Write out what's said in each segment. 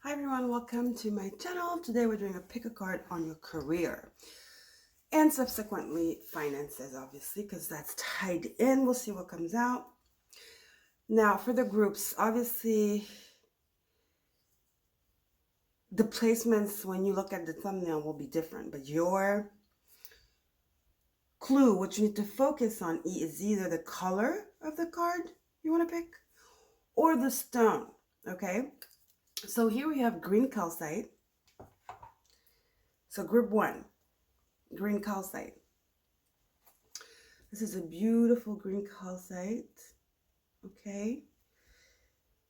Hi everyone, welcome to my channel. Today we're doing a pick a card on your career and subsequently finances, obviously, because that's tied in. We'll see what comes out. Now for the groups, obviously the placements when you look at the thumbnail will be different, but your clue, what you need to focus on is either the color of the card you want to pick or the stone, okay? So here we have green calcite. So group 1, green calcite. This is a beautiful green calcite, okay?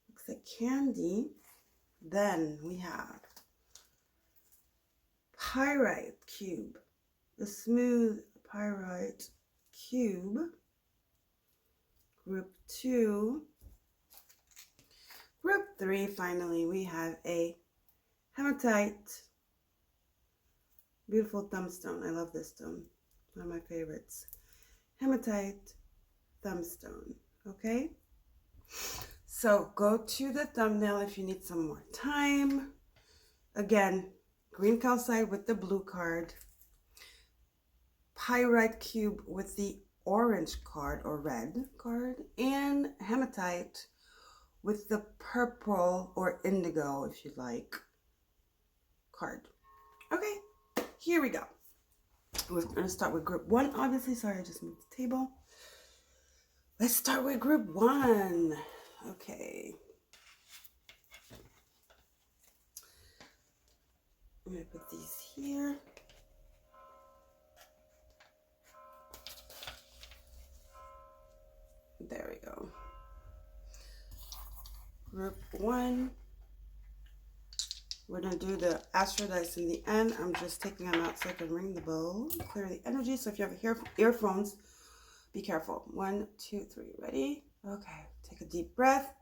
Looks like candy. Then we have pyrite cube, the smooth pyrite cube. Group 2. Group 3, finally, we have a hematite. Beautiful thumbstone. I love this stone. One of my favorites. Hematite thumbstone, okay? So go to the thumbnail if you need some more time. Again, green calcite with the blue card, pyrite cube with the orange card or red card, and hematite with the purple or indigo, if you like, card. Okay, here we go. We're going to start with group 1, obviously. Sorry, I just moved the table. Let's start with group 1. Okay. I'm going to put these here. There we go. Group 1. We're going to do the astro dice in the end. I'm just taking them out so I can ring the bell, clear the energy. So if you have earphones, be careful. 1, 2, 3. Ready? Okay. Take a deep breath.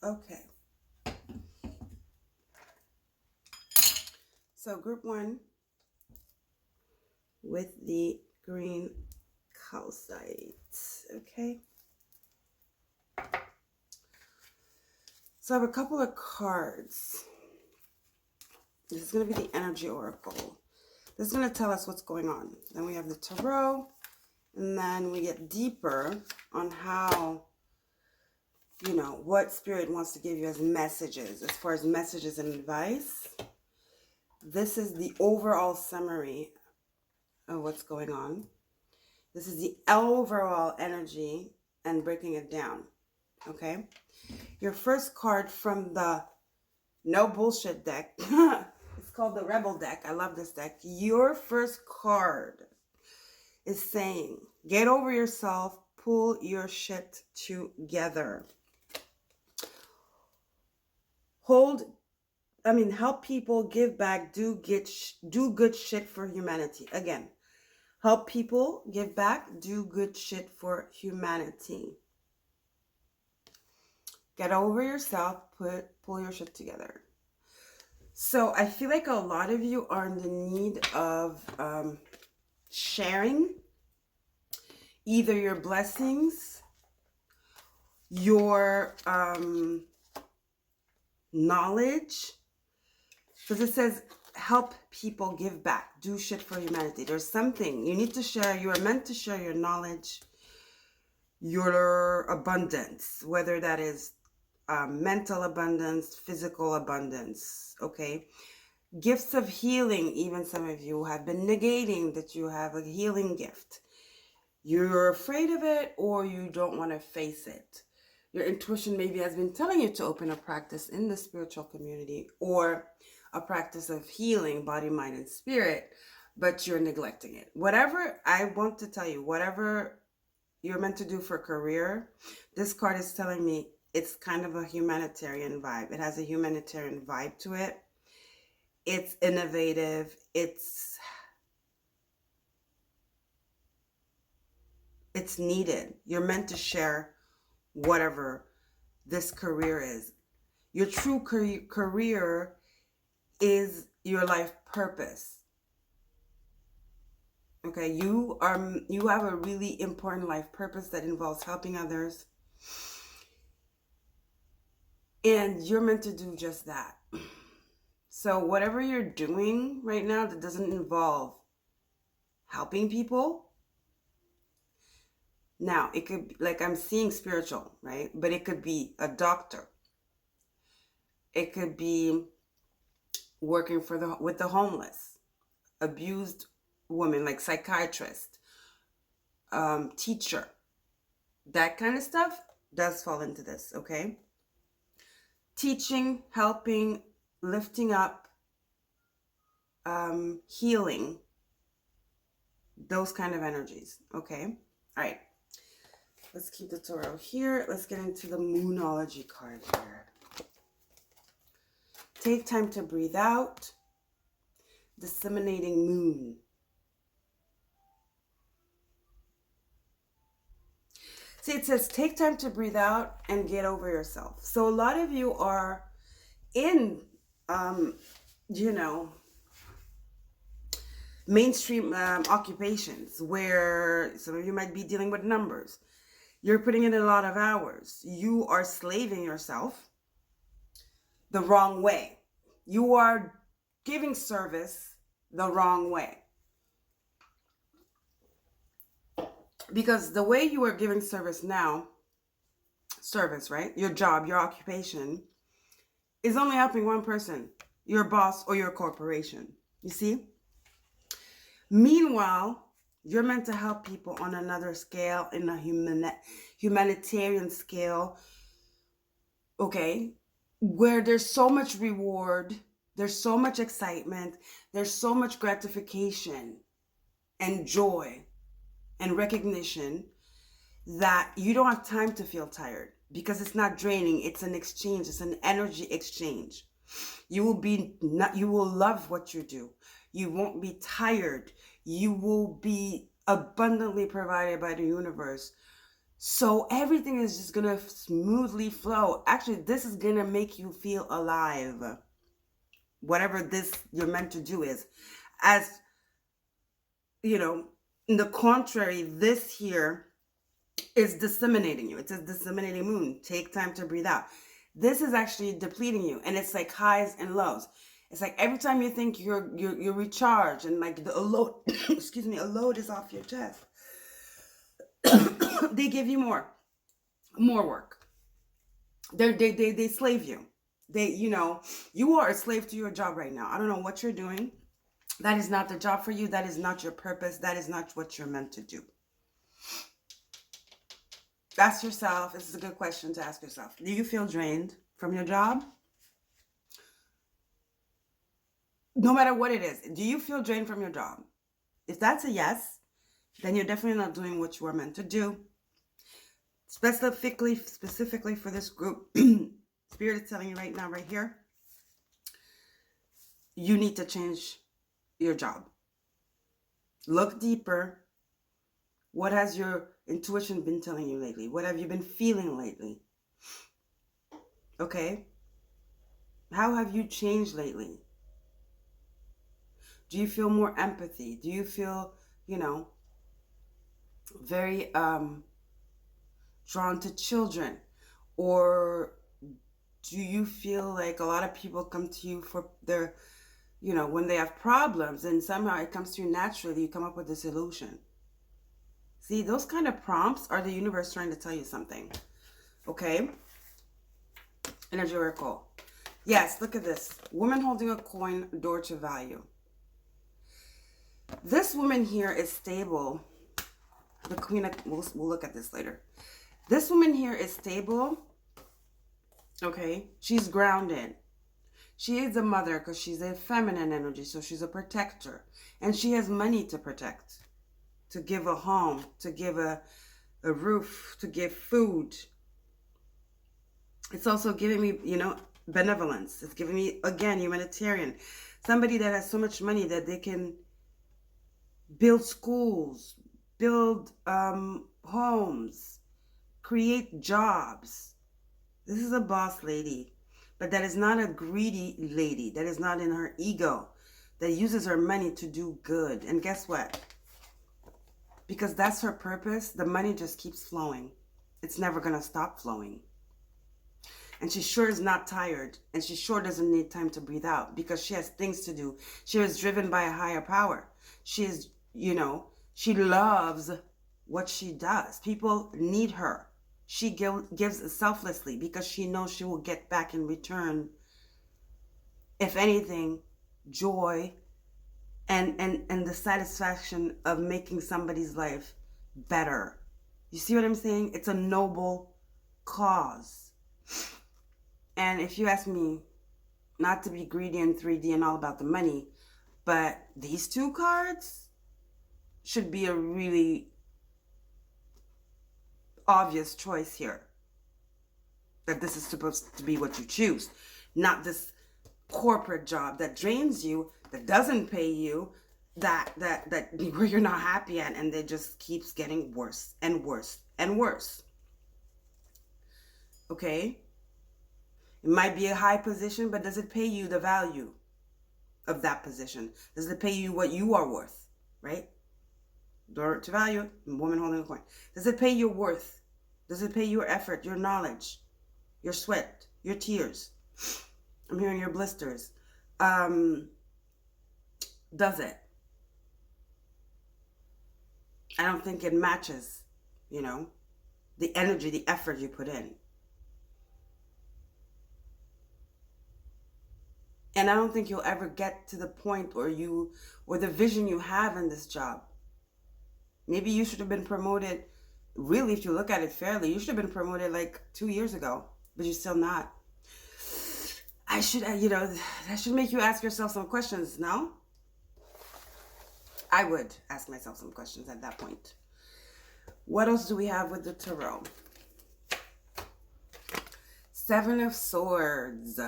Okay. So group 1 with the green calcite. Okay. So I have a couple of cards. This is going to be the energy oracle. This is going to tell us what's going on. Then we have the tarot, and then we get deeper on how, you know, what spirit wants to give you as messages, as far as messages and advice. This is the overall summary of what's going on. This is the overall energy and breaking it down. Okay? Your first card from the no bullshit deck. It's called the Rebel deck. I love this deck. Your first card is saying, get over yourself, pull your shit together. Help people, give back, do good shit for humanity. Again, help people, give back, do good shit for humanity. Get over yourself, pull your shit together. So I feel like a lot of you are in the need of sharing either your blessings, your knowledge, because it says help people, give back, do shit for humanity. There's something you need to share. You are meant to share your knowledge, your abundance, whether that is mental abundance, physical abundance, okay? Gifts of healing. Even some of you have been negating that you have a healing gift. You're afraid of it, or you don't want to face it. Your intuition maybe has been telling you to open a practice in the spiritual community or a practice of healing, body, mind, and spirit, but you're neglecting it. Whatever, I want to tell you, whatever you're meant to do for career, this card is telling me it's kind of a humanitarian vibe. It has a humanitarian vibe to it. It's innovative. It's needed. You're meant to share whatever this career is. Your true career is your life purpose. Okay, you have a really important life purpose that involves helping others. And you're meant to do just that. So whatever you're doing right now that doesn't involve helping people, now it could be, like I'm seeing spiritual, right? But it could be a doctor. It could be working with the homeless, abused woman, like psychiatrist, teacher. That kind of stuff does fall into this, okay? Teaching, helping, lifting up, healing, those kind of energies, okay? All right, let's keep the tarot here. Let's get into the Moonology card here. Take time to breathe out. Disseminating moon. See, it says take time to breathe out and get over yourself. So a lot of you are in, you know, mainstream occupations where some of you might be dealing with numbers. You're putting in a lot of hours. You are slaving yourself the wrong way. You are giving service the wrong way. Because the way you are giving service now, right? Your job, your occupation, is only helping one person, your boss or your corporation. You see? Meanwhile, you're meant to help people on another scale, in a humanitarian scale, okay? Where there's so much reward, there's so much excitement, there's so much gratification and joy and recognition that you don't have time to feel tired, because it's not draining. It's an exchange. It's an energy exchange. You will love what you do. You won't be tired. You will be abundantly provided by the universe. So everything is just going to smoothly flow. Actually, this is going to make you feel alive. Whatever this you're meant to do is. As, you know, in the contrary, this here is disseminating you. It says disseminating moon. Take time to breathe out. This is actually depleting you. And it's like highs and lows. It's like every time you think you're recharged and like a load, excuse me, a load is off your chest, they give you more work. They slave you. You are a slave to your job right now. I don't know what you're doing. That is not the job for you. That is not your purpose. That is not what you're meant to do. Ask yourself, this is a good question to ask yourself. Do you feel drained from your job? No matter what it is, do you feel drained from your job? If that's a yes, then you're definitely not doing what you are meant to do. Specifically for this group, Spirit is telling you right now, right here, you need to change your job. Look deeper. What has your intuition been telling you lately? What have you been feeling lately? Okay? How have you changed lately? Do you feel more empathy? Do you feel, very drawn to children? Or do you feel like a lot of people come to you for their, when they have problems, and somehow it comes to you naturally, you come up with a solution? See, those kind of prompts are the universe trying to tell you something. Okay? Energy oracle. Yes, look at this. Woman holding a coin, door to value. This woman here is stable. The queen, we'll look at this later. This woman here is stable. Okay? She's grounded. She is a mother because she's a feminine energy, so she's a protector. And she has money to protect. To give a home, to give a roof, to give food. It's also giving me, benevolence. It's giving me, again, humanitarian. Somebody that has so much money that they can build schools, build homes, create jobs. This is a boss lady, but that is not a greedy lady. That is not in her ego. that uses her money to do good. And guess what? Because that's her purpose, the money just keeps flowing. It's never going to stop flowing. And she sure is not tired. And she sure doesn't need time to breathe out because she has things to do. She is driven by a higher power. She is, she loves what she does. People need her. She gives selflessly because she knows she will get back in return, if anything, joy and the satisfaction of making somebody's life better. You see what I'm saying? It's a noble cause. And if you ask me, not to be greedy in 3D and all about the money, but these two cards should be a really obvious choice here. That this is supposed to be what you choose, not this corporate job that drains you, that doesn't pay you, that where you're not happy at, and it just keeps getting worse and worse and worse. Okay? It might be a high position, but does it pay you the value of that position? Does it pay you what you are worth? Right? Door to value, woman holding a coin. Does it pay your worth? Does it pay your effort, your knowledge, your sweat, your tears? I'm hearing your blisters. Does it? I don't think it matches, the energy, the effort you put in. And I don't think you'll ever get to the point or the vision you have in this job. Maybe you should have been promoted, really, if you look at it fairly, you should have been promoted like 2 years ago, but you're still not. That should make you ask yourself some questions, no? I would ask myself some questions at that point. What else do we have with the tarot? 7 of Swords.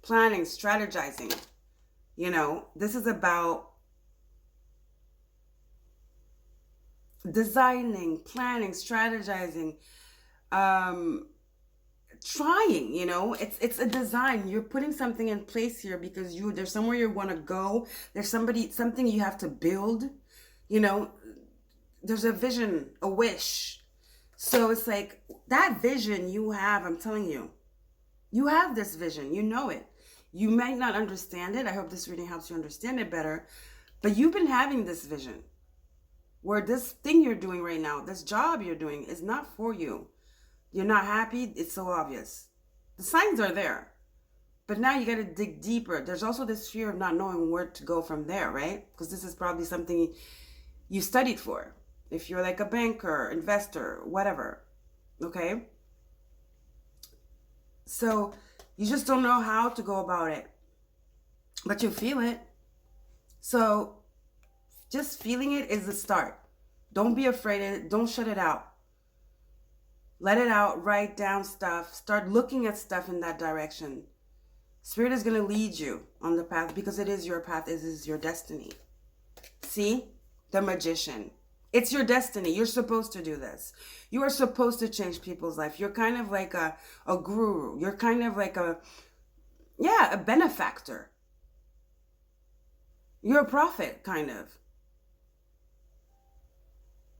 Planning, strategizing. This is about designing, planning, strategizing, trying, it's a design. You're putting something in place here because there's somewhere you want to go. There's something you have to build, there's a vision, a wish. So it's like that vision you have, I'm telling you, you have this vision, you know it. You might not understand it. I hope this reading helps you understand it better, but you've been having this vision. Where this thing you're doing right now, this job you're doing, is not for you. You're not happy. It's so obvious. The signs are there. But now you got to dig deeper. There's also this fear of not knowing where to go from there, right? Because this is probably something you studied for. If you're like a banker, investor, whatever. Okay? So you just don't know how to go about it. But you feel it. So just feeling it is the start. Don't be afraid of it. Don't shut it out. Let it out. Write down stuff. Start looking at stuff in that direction. Spirit is going to lead you on the path because it is your path. It is your destiny. See? The Magician. It's your destiny. You're supposed to do this. You are supposed to change people's life. You're kind of like a guru. You're kind of like a benefactor. You're a prophet, kind of.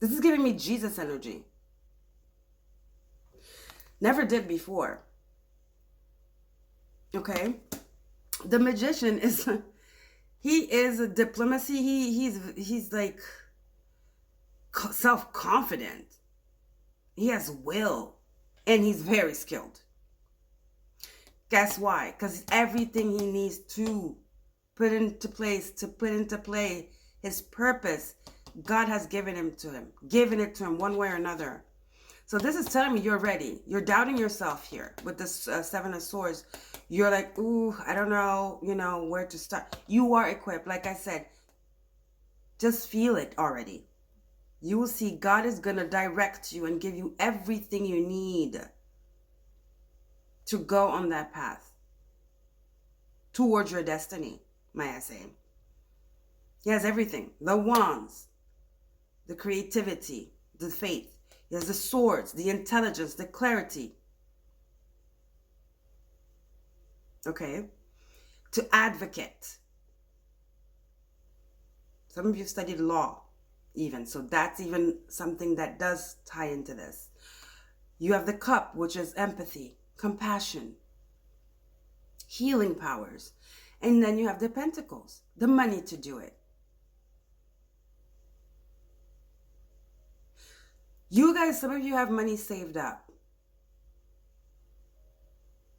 This is giving me Jesus energy. Never did before. Okay? The Magician is, he is a diplomacy. He's like self-confident. He has will. And he's very skilled. Guess why? Because everything he needs to put into play his purpose, God has given it to him one way or another. So this is telling me you're ready. You're doubting yourself here with this 7 of Swords. You're like, ooh, I don't know, where to start. You are equipped. Like I said, just feel it already. You will see God is going to direct you and give you everything you need to go on that path towards your destiny, may I say. He has everything. The wands, the creativity, the faith. He has the swords, the intelligence, the clarity. Okay? To advocate. Some of you studied law even. So that's even something that does tie into this. You have the cup, which is empathy, compassion, healing powers. And then you have the pentacles, the money to do it. You guys, some of you have money saved up.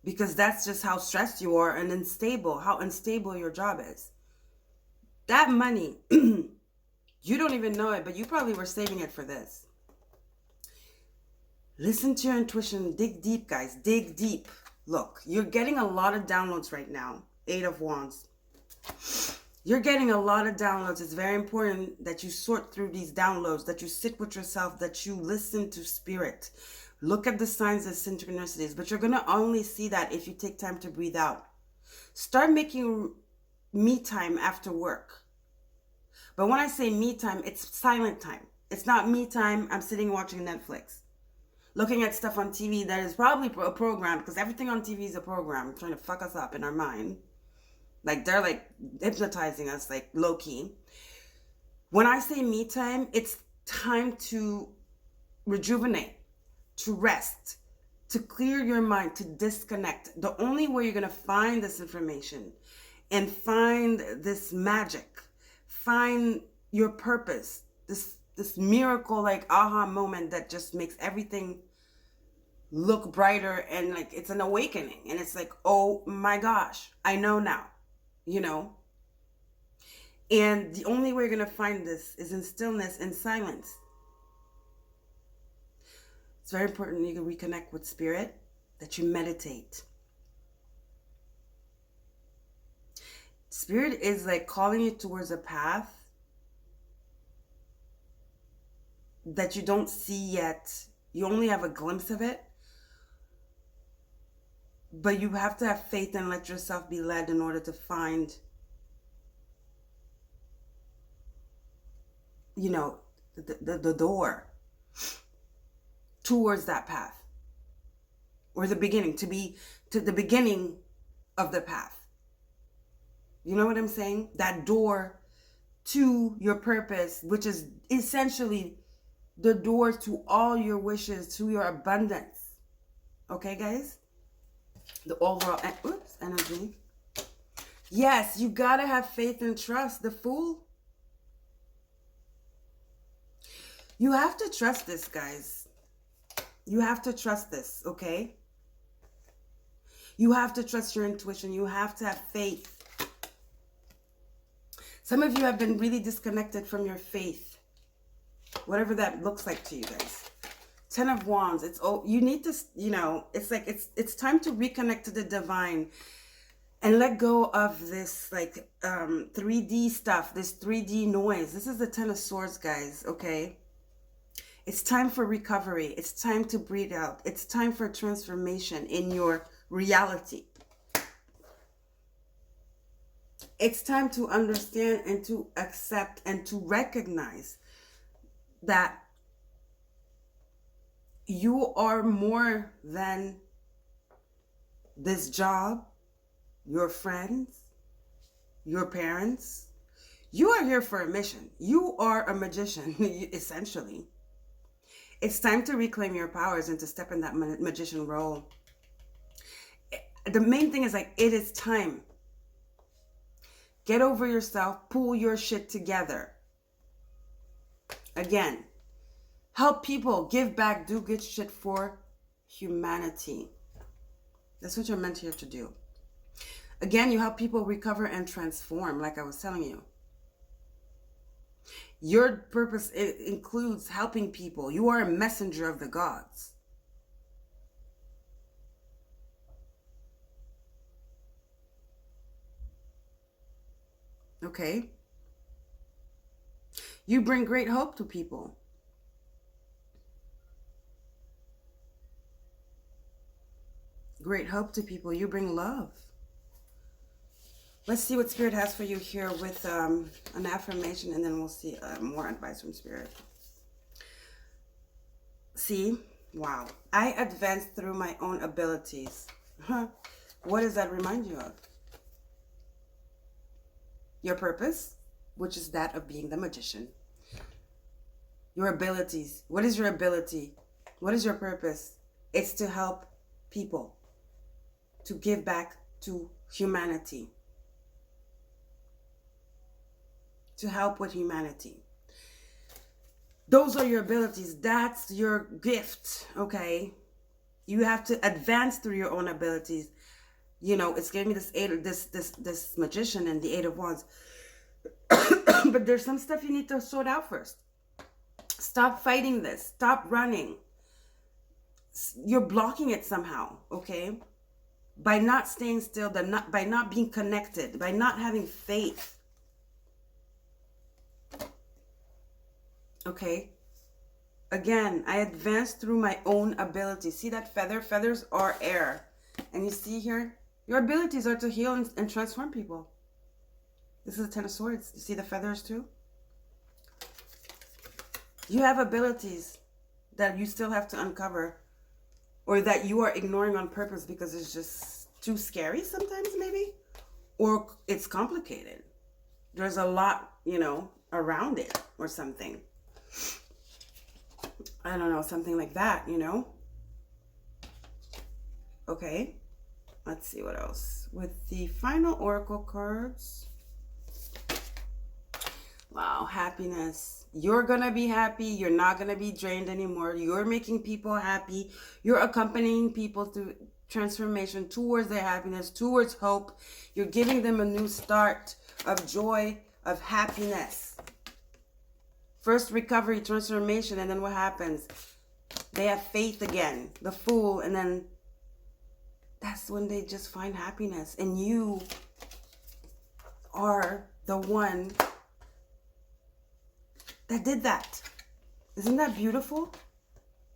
Because that's just how stressed you are and how unstable your job is. That money, you don't even know it, but you probably were saving it for this. Listen to your intuition. Dig deep, guys. Dig deep. Look, you're getting a lot of downloads right now. 8 of Wands. You're getting a lot of downloads. It's very important that you sort through these downloads, that you sit with yourself, that you listen to spirit. Look at the signs of synchronicities, but you're going to only see that if you take time to breathe out. Start making me time after work. But when I say me time, it's silent time. It's not me time, I'm sitting watching Netflix. Looking at stuff on TV that is probably a program, because everything on TV is a program trying to fuck us up in our mind. Like they're like hypnotizing us, like low key. When I say me time, it's time to rejuvenate, to rest, to clear your mind, to disconnect. The only way you're going to find this information and find this magic, find your purpose, this miracle like aha moment that just makes everything look brighter, and like it's an awakening, and it's like, oh my gosh, I know now, you know. And the only way you're going to find this is in stillness and silence. It's very important you can reconnect with spirit, that you meditate. Spirit is like calling you towards a path that you don't see yet. You only have a glimpse of it. But you have to have faith and let yourself be led in order to find, you know, the door towards that path, or the beginning, to the beginning of the path. You know what I'm saying? That door to your purpose, which is essentially the door to all your wishes, to your abundance. Okay, guys? The overall energy. Yes, you gotta have faith and trust. The Fool. You have to trust this, guys. You have to trust this, okay? You have to trust your intuition. You have to have faith. Some of you have been really disconnected from your faith. Whatever that looks like to you guys. 10 of Wands. You need to, you know, it's like it's time to reconnect to the divine and let go of this like 3D stuff, this 3D noise. This is the 10 of Swords, guys, okay? It's time for recovery. It's time to breathe out. It's time for transformation in your reality. It's time to understand and to accept and to recognize that you are more than this job, your friends, your parents. You are here for a mission. You are a magician, essentially. It's time to reclaim your powers and to step in that magician role. The main thing is like, it is time. Get over yourself. Pull your shit together. Again, help people, give back, do good shit for humanity. That's what you're meant here to do. Again, you help people recover and transform, like I was telling you. Your purpose includes helping people. You are a messenger of the gods. Okay? You bring great hope to people. Great hope to people. You bring love. Let's see what Spirit has for you here with an affirmation, and then we'll see more advice from Spirit. See? Wow. I advance through my own abilities. Huh. What does that remind you of? Your purpose? which is that of being the magician. Your abilities. What is your ability? What is your purpose? It's to help people, to give back to humanity, to help with humanity. Those are your abilities. That's your gift, okay? You have to advance through your own abilities. You know, it's giving me this magician and the 8 of Wands. But there's some stuff you need to sort out first. Stop fighting this. Stop running. You're blocking it somehow, okay? By not staying still, by not being connected, by not having faith. Okay? Again, I advance through my own ability. See that feather? Feathers are air. And you see here, your abilities are to heal and transform people. This is the 10 of Swords. You see the feathers too? You have abilities that you still have to uncover, or that you are ignoring on purpose because it's just too scary sometimes, maybe, or it's complicated. There's a lot, you know, around it or something. I don't know, something like that, you know? Okay, let's see what else. With the final oracle cards. Wow, happiness. You're going to be happy. You're not going to be drained anymore. You're making people happy. You're accompanying people through transformation towards their happiness, towards hope. You're giving them a new start of joy, of happiness. First recovery, transformation, and then what happens? They have faith again, the Fool, and then that's when they just find happiness. And you are the one that did that. Isn't that beautiful?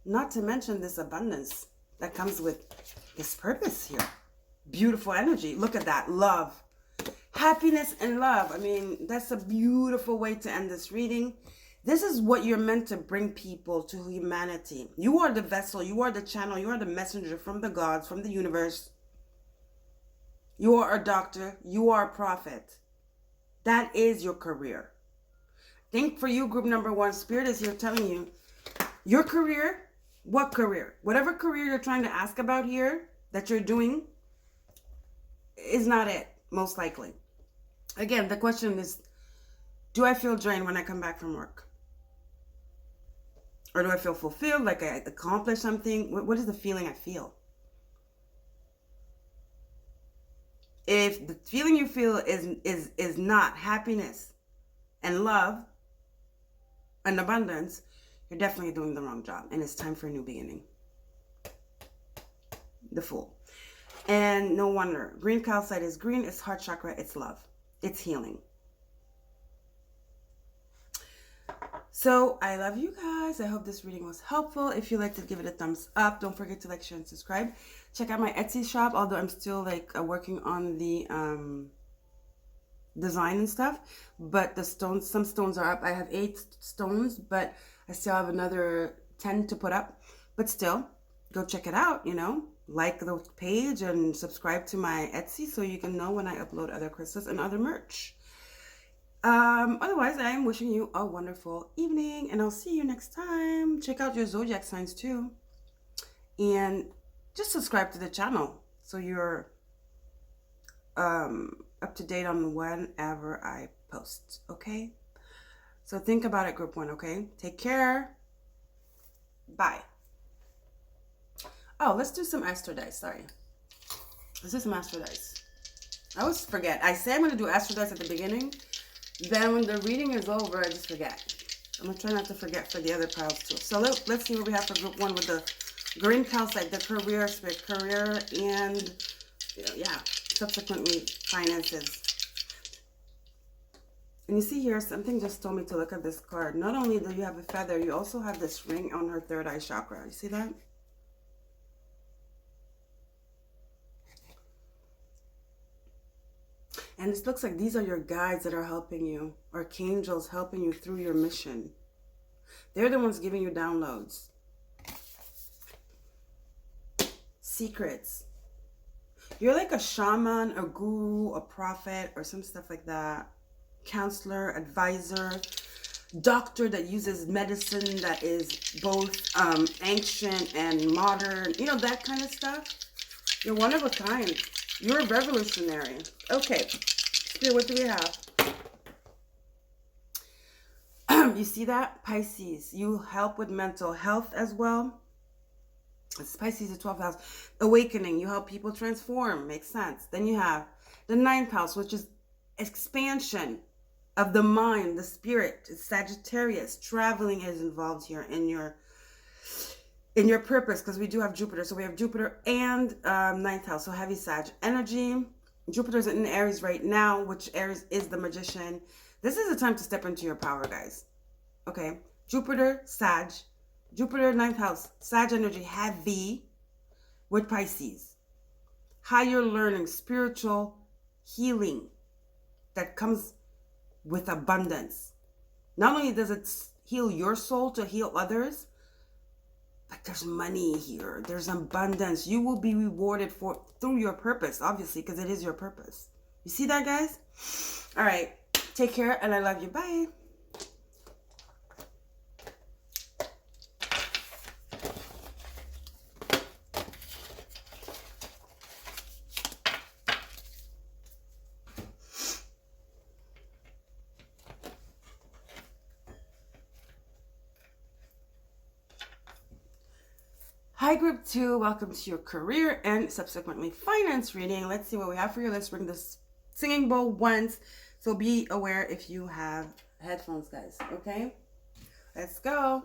Not to mention this abundance that comes with this purpose here. Beautiful energy. Look at that. Love. Happiness and love. I mean, that's a beautiful way to end this reading. This is what you're meant to bring people to humanity. You are the vessel. You are the channel. You are the messenger from the gods, from the universe. You are a doctor. You are a prophet. That is your career. Think for you, group number 1, Spirit is here telling you, your career, what career? Whatever career you're trying to ask about here, that you're doing, is not it, most likely. Again, the question is, do I feel drained when I come back from work? Or do I feel fulfilled, like I accomplished something? What is the feeling I feel? If the feeling you feel is not happiness and love and abundance, you're definitely doing the wrong job. And it's time for a new beginning. The Fool. And no wonder. Green calcite is green. It's heart chakra. It's love. It's healing. So I love you guys. I hope this reading was helpful. If you liked it, give it a thumbs up. Don't forget to like, share, and subscribe. Check out my Etsy shop, although I'm still working on the design and stuff. But the stones, some stones are up. I have 8 stones, but I still have another 10 to put up. But still, go check it out, you know. Like the page and subscribe to my Etsy so you can know when I upload other crystals and other merch. Otherwise, I am wishing you a wonderful evening, and I'll see you next time. Check out your zodiac signs too, and just subscribe to the channel so you're up to date on whenever I post. Okay, so think about it, group 1. Okay, take care. Bye. Oh, let's do some astro dice. Sorry, let's do some astro dice. I always forget. I say I'm going to do astro dice at the beginning. Then when the reading is over, I just forget. I'm going to try not to forget for the other piles too. So let's see what we have for group 1 with the green calcite, the career spirit, career, and yeah, subsequently finances. And you see here, something just told me to look at this card. Not only do you have a feather, you also have this ring on her 3rd eye chakra. You see that? And it looks like these are your guides that are helping you, archangels helping you through your mission. They're the ones giving you downloads, secrets. You're like a shaman, a guru, a prophet, or some stuff like that. counselor, advisor, doctor that uses medicine that is both ancient and modern, you know, that kind of stuff. You're one of a kind. You're a revolutionary. Okay, Spirit, what do we have? You see that? Pisces, you help with mental health as well. Pisces is 12th house. Awakening, you help people transform. Makes sense. Then you have the 9th house, which is expansion of the mind, the spirit. It's Sagittarius. Traveling is involved here in your purpose, because we do have Jupiter. So we have Jupiter and 9th house. So heavy Sag energy. Jupiter's in Aries right now, which Aries is the magician. This is a time to step into your power, guys. Okay. Jupiter, Sag. Jupiter, 9th house. Sag energy, heavy with Pisces. Higher learning, spiritual healing that comes with abundance. Not only does it heal your soul to heal others, but there's money here. There's abundance. You will be rewarded through your purpose, obviously, because it is your purpose. You see that, guys? All right. Take care, and I love you. Bye. Hi, Group 2. Welcome to your career and subsequently finance reading. Let's see what we have for you. Let's ring this singing bowl once. So be aware if you have headphones, guys. Okay? Let's go.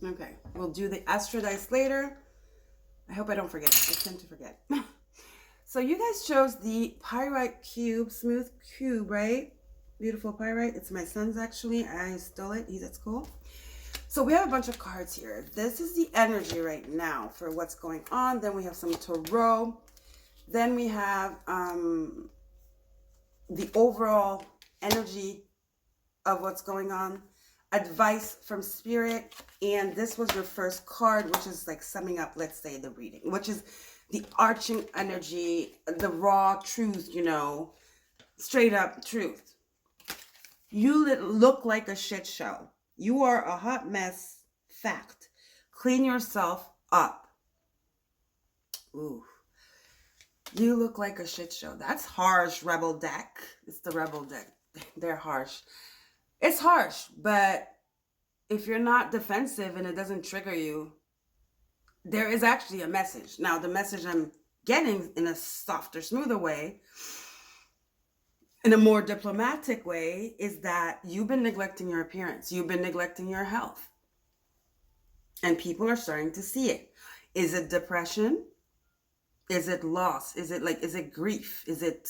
Okay. We'll do the Astro Dice later. I hope I don't forget. I tend to forget. So you guys chose the pyrite cube, smooth cube, right? Beautiful pyrite. It's my son's, actually. I stole it. He's at school. So we have a bunch of cards here. This is the energy right now for what's going on. Then we have some tarot. Then we have the overall energy of what's going on. Advice from Spirit. And this was your first card, which is like summing up, let's say, the reading, which is the arching energy, the raw truth, you know, straight up truth. You look like a shit show. You are a hot mess. Fact. Clean yourself up. Ooh. You look like a shit show. That's harsh, Rebel deck. It's the Rebel deck. They're harsh. It's harsh, but if you're not defensive and it doesn't trigger you, there is actually a message. Now, the message I'm getting in a softer, smoother way, in a more diplomatic way, is that you've been neglecting your appearance. You've been neglecting your health. And people are starting to see it. Is it depression? Is it loss? Is it grief? Did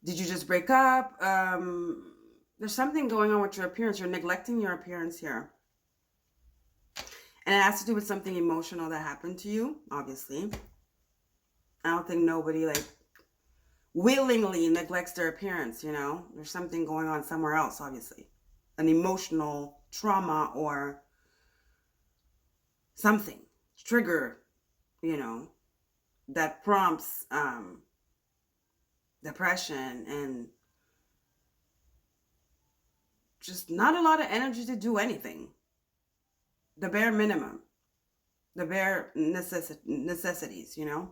you just break up? There's something going on with your appearance. You're neglecting your appearance here. And it has to do with something emotional that happened to you, obviously. I don't think nobody, like, willingly neglects their appearance, you know? There's something going on somewhere else, obviously. An emotional trauma or something. Trigger, you know, that prompts depression and just not a lot of energy to do anything. The bare minimum, the bare necessities, you know.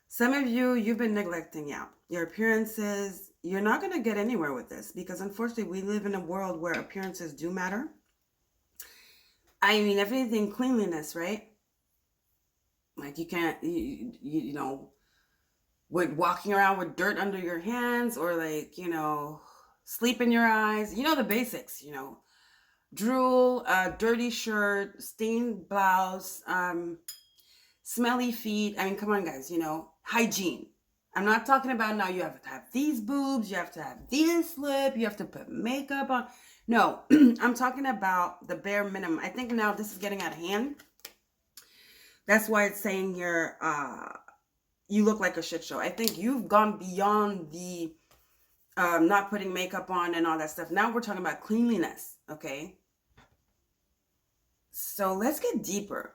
Some of you've been neglecting your appearances. You're not going to get anywhere with this because unfortunately we live in a world where appearances do matter. I mean, everything, cleanliness, right? Like you can't, you know, with walking around with dirt under your hands or like, you know, sleep in your eyes, you know, the basics, you know. Drool, dirty shirt, stained blouse, smelly feet. I mean, come on, guys, you know, hygiene. I'm not talking about now you have to have these boobs, you have to have this lip, you have to put makeup on. No, I'm talking about the bare minimum. I think now this is getting out of hand. That's why it's saying here, you look like a shit show. I think you've gone beyond the not putting makeup on and all that stuff. Now we're talking about cleanliness, okay? So let's get deeper.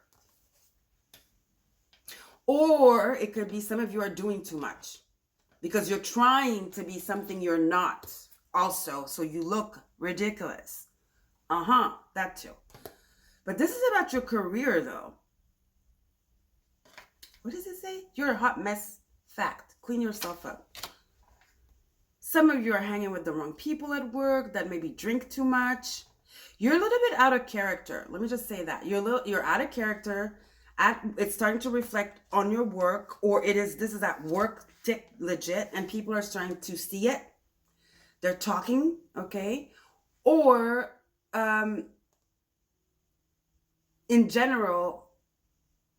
Or it could be some of you are doing too much because you're trying to be something you're not also. So you look ridiculous. That too. But this is about your career though. What does it say? You're a hot mess. Fact. Clean yourself up. Some of you are hanging with the wrong people at work that maybe drink too much. You're a little bit out of character. Let me just say that. You're out of character. It's starting to reflect on your work, or this is at work legit, and people are starting to see it. They're talking, okay? Or in general,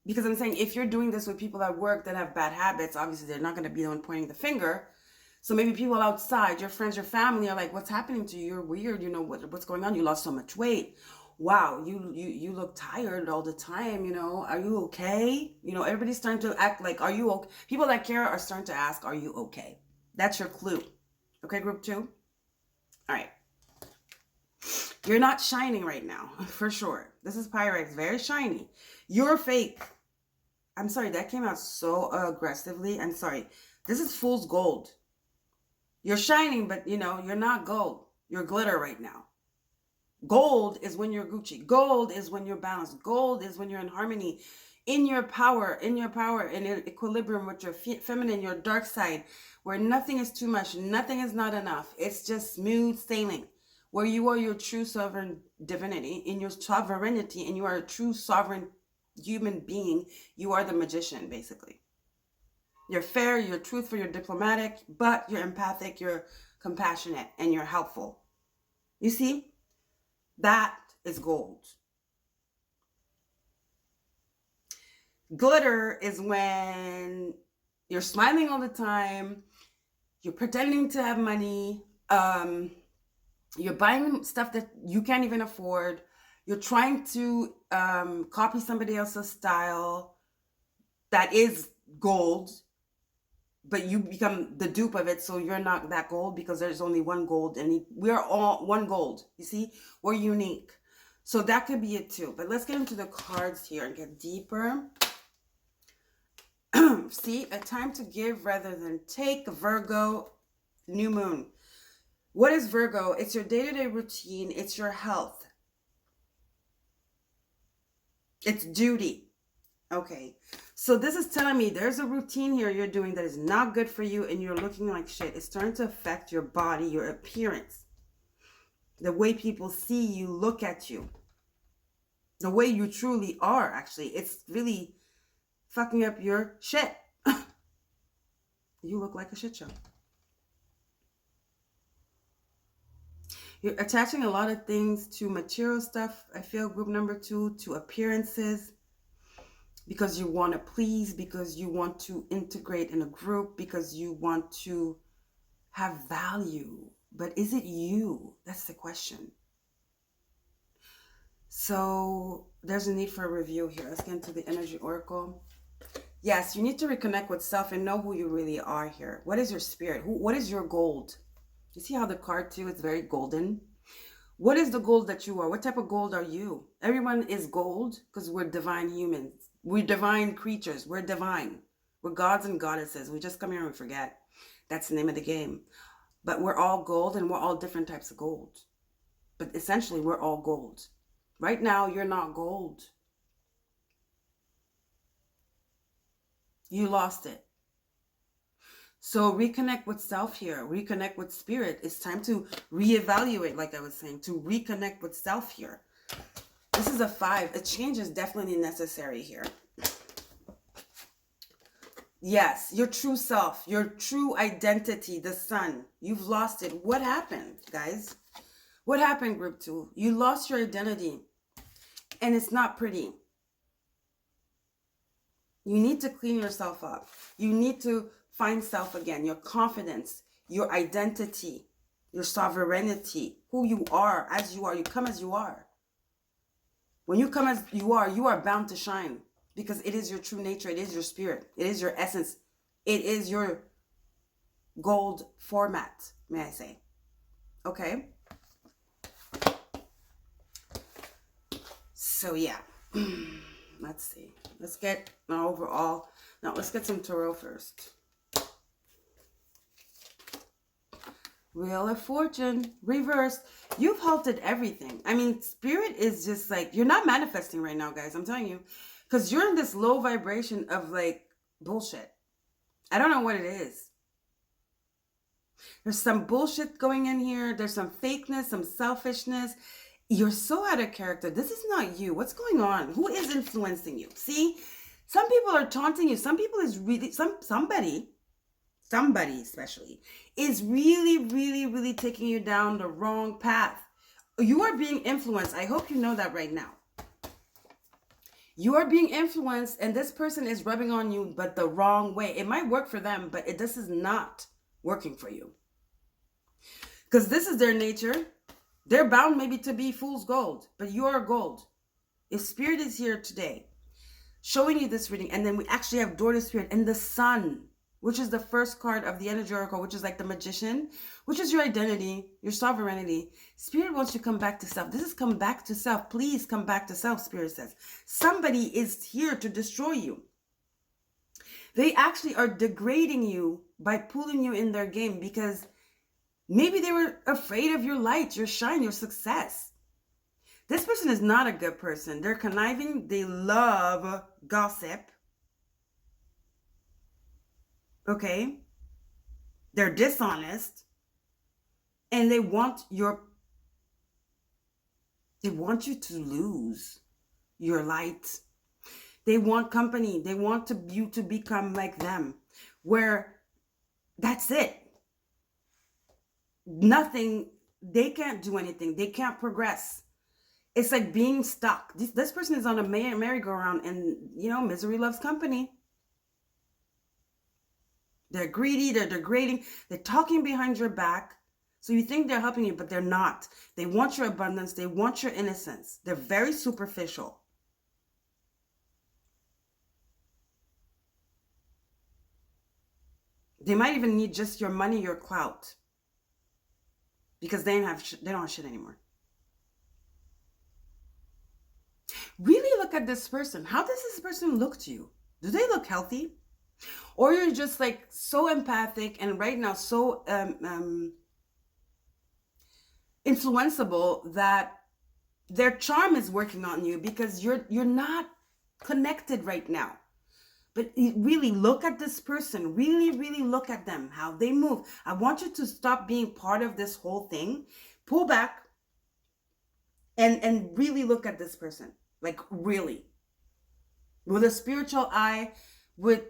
because I'm saying if you're doing this with people at work that have bad habits, obviously they're not going to be the one pointing the finger. So maybe people outside, your friends, your family are like, what's happening to you? You're weird. You know, what's going on? You lost so much weight. Wow, you look tired all the time. You know, are you okay? You know, everybody's starting to act like, are you okay? People that care are starting to ask, are you okay? That's your clue. Okay, group 2? All right. You're not shining right now, for sure. This is pyrite, very shiny. You're fake. I'm sorry, that came out so aggressively. I'm sorry. This is fool's gold. You're shining, but you know, you're not gold. You're glitter right now. Gold is when you're Gucci. Gold is when you're balanced. Gold is when you're in harmony, in your power, in equilibrium with your feminine, your dark side, where nothing is too much, nothing is not enough. It's just smooth sailing, where you are your true sovereign divinity, in your sovereignty, and you are a true sovereign human being. You are the magician, basically. You're fair, you're truthful, you're diplomatic, but you're empathic, you're compassionate, and you're helpful. You see? That is gold. Glitter is when you're smiling all the time, you're pretending to have money, you're buying stuff that you can't even afford, you're trying to copy somebody else's style that is gold, but you become the dupe of it, so you're not that gold because there's only one gold, and we're all one gold. You see, we're unique. So that could be it too. But let's get into the cards here and get deeper. See, a time to give rather than take. Virgo, new moon. What is Virgo? It's your day-to-day routine. It's your health. It's duty. Okay, so this is telling me there's a routine here you're doing that is not good for you, and you're looking like shit. It's starting to affect your body, your appearance, the way people see you, look at you, the way you truly are. Actually, it's really fucking up your shit. You look like a shit show. You're attaching a lot of things to material stuff. I feel group number 2, to appearances. Because you want to please, because you want to integrate in a group, because you want to have value. But is it you? That's the question. So there's a need for a review here. Let's get into the energy oracle. Yes, you need to reconnect with self and know who you really are here. What is your spirit? What is your gold? You see how the card too is very golden? What is the gold that you are? What type of gold are you? Everyone is gold because we're divine humans. We're divine creatures. We're divine. We're gods and goddesses. We just come here and we forget. That's the name of the game. But we're all gold, and we're all different types of gold. But essentially, we're all gold. Right now, you're not gold. You lost it. So reconnect with self here. Reconnect with spirit. It's time to reevaluate, like I was saying, to reconnect with self here. This is a 5. A change is definitely necessary here. Yes, your true self, your true identity, the sun. You've lost it. What happened, guys? What happened, group 2? You lost your identity, and it's not pretty. You need to clean yourself up. You need to find self again, your confidence, your identity, your sovereignty, who you are as you are. You come as you are. When you come as you are bound to shine, because it is your true nature. It is your spirit. It is your essence. It is your gold format, may I say. Okay? So yeah, let's see. Let's get an overall. Now let's get some tarot first. Wheel of Fortune, reversed. You've halted everything. I mean, spirit is just like, you're not manifesting right now, guys. I'm telling you. Because you're in this low vibration of like bullshit. I don't know what it is. There's some bullshit going in here. There's some fakeness, some selfishness. You're so out of character. This is not you. What's going on? Who is influencing you? See, some people are taunting you. Some people is really, somebody especially, is really taking you down the wrong path. You are being influenced. I hope you know that right now. You are being influenced, and this person is rubbing on you, but the wrong way. It might work for them, but this is not working for you. Because this is their nature. They're bound maybe to be fool's gold, but you are gold. If spirit is here today, showing you this reading, and then we actually have door to spirit and the sun, which is the first card of the energy oracle, which is like the magician, which is your identity, your sovereignty. Spirit wants you to come back to self. This is come back to self. Please come back to self, Spirit says. Somebody is here to destroy you. They actually are degrading you by pulling you in their game because maybe they were afraid of your light, your shine, your success. This person is not a good person. They're conniving. They love gossip. Okay? They're dishonest. And they want you to lose your light. They want company. They want you to become like them. Where that's it. Nothing, they can't do anything. They can't progress. It's like being stuck. This person is on a merry-go-round, and misery loves company. They're greedy, they're degrading, they're talking behind your back. So you think they're helping you, but they're not. They want your abundance, they want your innocence. They're very superficial. They might even need just your money, your clout. Because they don't have shit anymore. Really look at this person. How does this person look to you? Do they look healthy? Or you're just like so empathic and right now so influenceable that their charm is working on you because you're not connected right now. But really look at this person. Really look at them, how they move. I want you to stop being part of this whole thing. Pull back and really look at this person. Like really. With a spiritual eye, with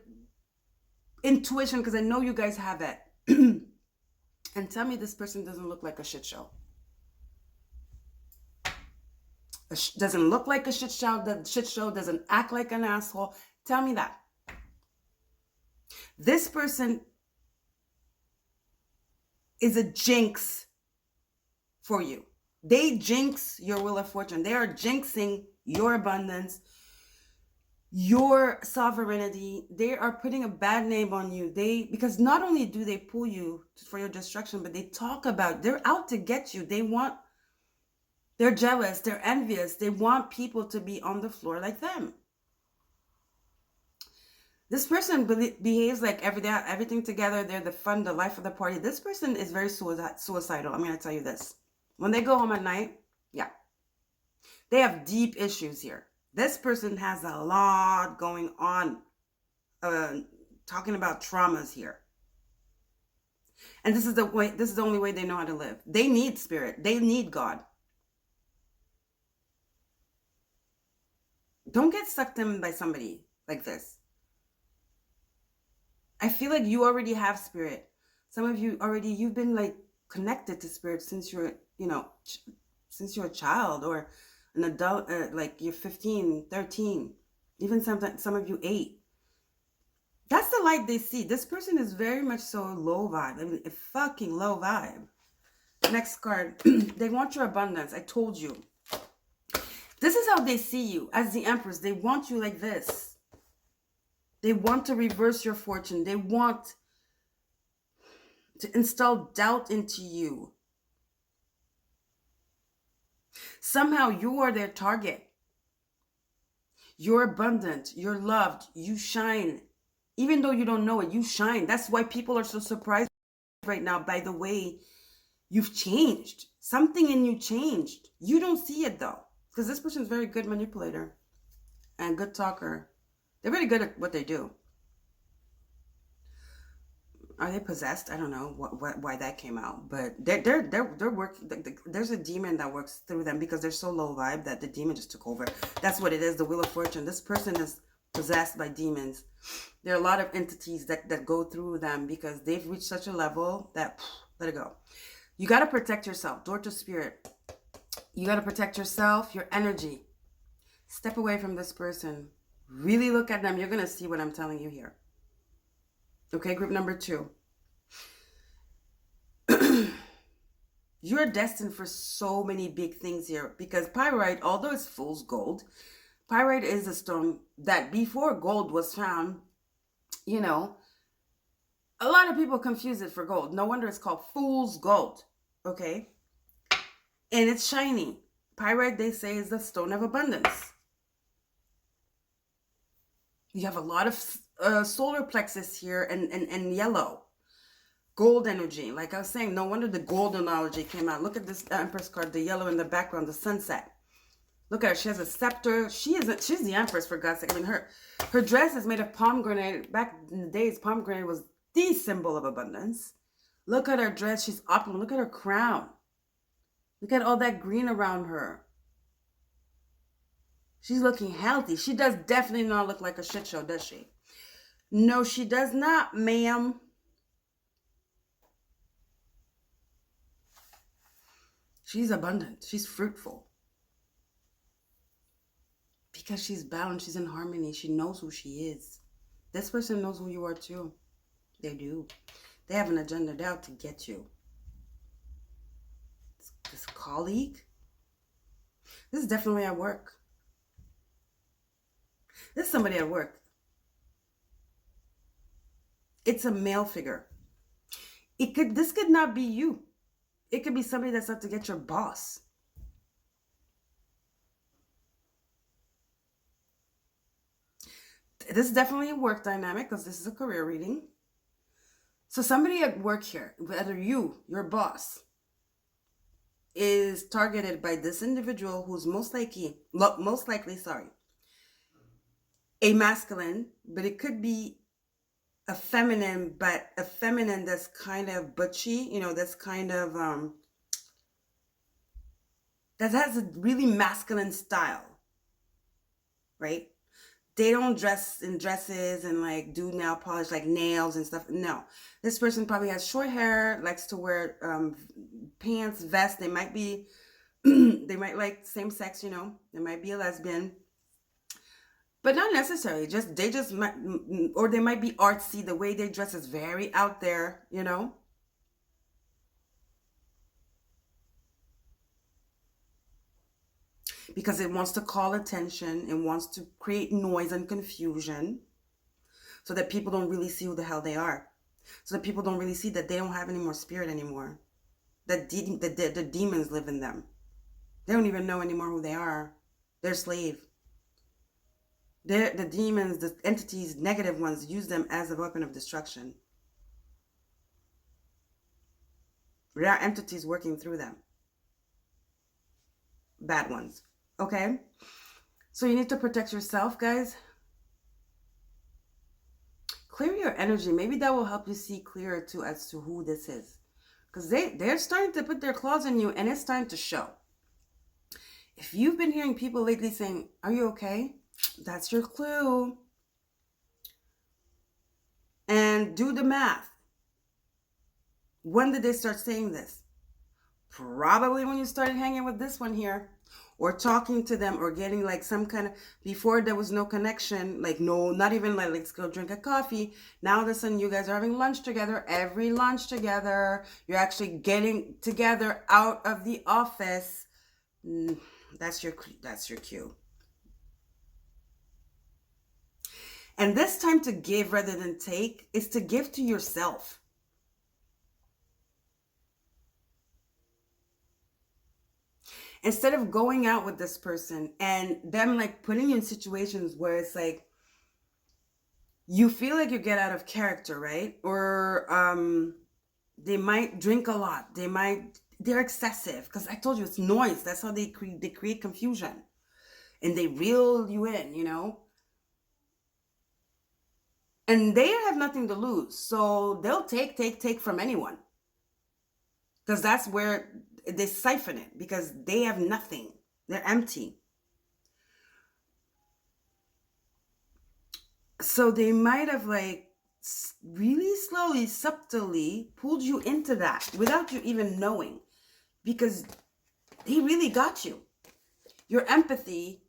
intuition, because I know you guys have it. And tell me this person doesn't look like a shit show. Doesn't look like a shit show. The shit show doesn't act like an asshole. Tell me that. This person is a jinx for you. They jinx your wheel of fortune. They are jinxing your abundance, your sovereignty. They are putting a bad name on you. Because not only do they pull you for your destruction, but they talk about, they're out to get you. They're jealous, they're envious. They want people to be on the floor like them. This person behaves like everything together. They're the fun, the life of the party. This person is very suicidal. I'm going to tell you this. When they go home at night, yeah, they have deep issues here. This person has a lot going on, talking about traumas here. And this is the only way they know how to live. They need spirit. They need God. Don't get sucked in by somebody like this. I feel like you already have spirit. Some of you you've been like connected to spirit since you're, since you're a child or an adult, like you're 15, 13, even sometimes some of you 8. That's the light they see. This person is very much so low vibe. I mean, a fucking low vibe. Next card. They want your abundance. I told you. This is how they see you as the Empress. They want you like this. They want to reverse your fortune. They want to install doubt into you. Somehow you are their target. You're abundant. You're loved. You shine. Even though you don't know it, you shine. That's why people are so surprised right now by the way you've changed. Something in you changed. You don't see it though. Because this person's a very good manipulator and good talker. They're really good at what they do. Are they possessed? I don't know why that came out, but they're working. There's a demon that works through them because they're so low vibe that the demon just took over. That's what it is. The Wheel of Fortune. This person is possessed by demons. There are a lot of entities that go through them because they've reached such a level that let it go. You got to protect yourself. Door to spirit. You got to protect yourself, your energy. Step away from this person. Really look at them. You're gonna see what I'm telling you here. Okay, group number 2. You're destined for so many big things here because pyrite, although it's fool's gold, pyrite is a stone that before gold was found, you know, a lot of people confuse it for gold. No wonder it's called fool's gold, okay? And it's shiny. Pyrite, they say, is the stone of abundance. You have a lot of solar plexus here and yellow. Gold energy. Like I was saying, no wonder the golden analogy came out. Look at this Empress card, the yellow in the background, the sunset. Look at her. She has a scepter. She's the Empress, for God's sake. I mean, her dress is made of pomegranate. Back in the days, pomegranate was the symbol of abundance. Look at her dress. She's opulent. Look at her crown. Look at all that green around her. She's looking healthy. She does definitely not look like a shit show, does she? No, she does not, ma'am. She's abundant. She's fruitful. Because she's balanced. She's in harmony. She knows who she is. This person knows who you are too. They do. They have an agenda. They're out to get you. This colleague. This is definitely at work. This is somebody at work. It's a male figure. This could not be you. It could be somebody that's out to get your boss. This is definitely a work dynamic because this is a career reading. So somebody at work here, whether your boss, is targeted by this individual who's most likely, a masculine, but it could be a feminine, but a feminine that's kind of butchy, that's kind of, that has a really masculine style, right? They don't dress in dresses and like do nail polish, like nails and stuff. No, this person probably has short hair, likes to wear pants, vests. They might be, they might like same sex, they might be a lesbian. But not necessarily, or they might be artsy. The way they dress is very out there, Because it wants to call attention. It wants to create noise and confusion so that people don't really see who the hell they are. So that people don't really see that they don't have any more spirit anymore. That the demons live in them. They don't even know anymore who they are. They're slave. The demons, the entities, negative ones, use them as a weapon of destruction. There are entities working through them. Bad ones. Okay? So you need to protect yourself, guys. Clear your energy. Maybe that will help you see clearer too as to who this is. Because they're starting to put their claws in you and it's starting to show. If you've been hearing people lately saying, "Are you okay?" That's your clue. And do the math. When did they start saying this? Probably when you started hanging with this one here, or talking to them, or getting like some kind of, before there was no connection, like no, not even like, let's go drink a coffee. Now all of a sudden you guys are having lunch together, every lunch together. You're actually getting together out of the office. That's your cue. And this time to give rather than take is to give to yourself. instead of going out with this person and them like putting you in situations where it's like you feel like you get out of character, right? Or they might drink a lot. They're excessive, because I told you it's noise. That's how they create confusion, and they reel you in, and they have nothing to lose, so they'll take from anyone, because that's where they siphon it, because they have nothing. They're empty. So they might have like really slowly, subtly pulled you into that without you even knowing, because they really got you. Your empathy,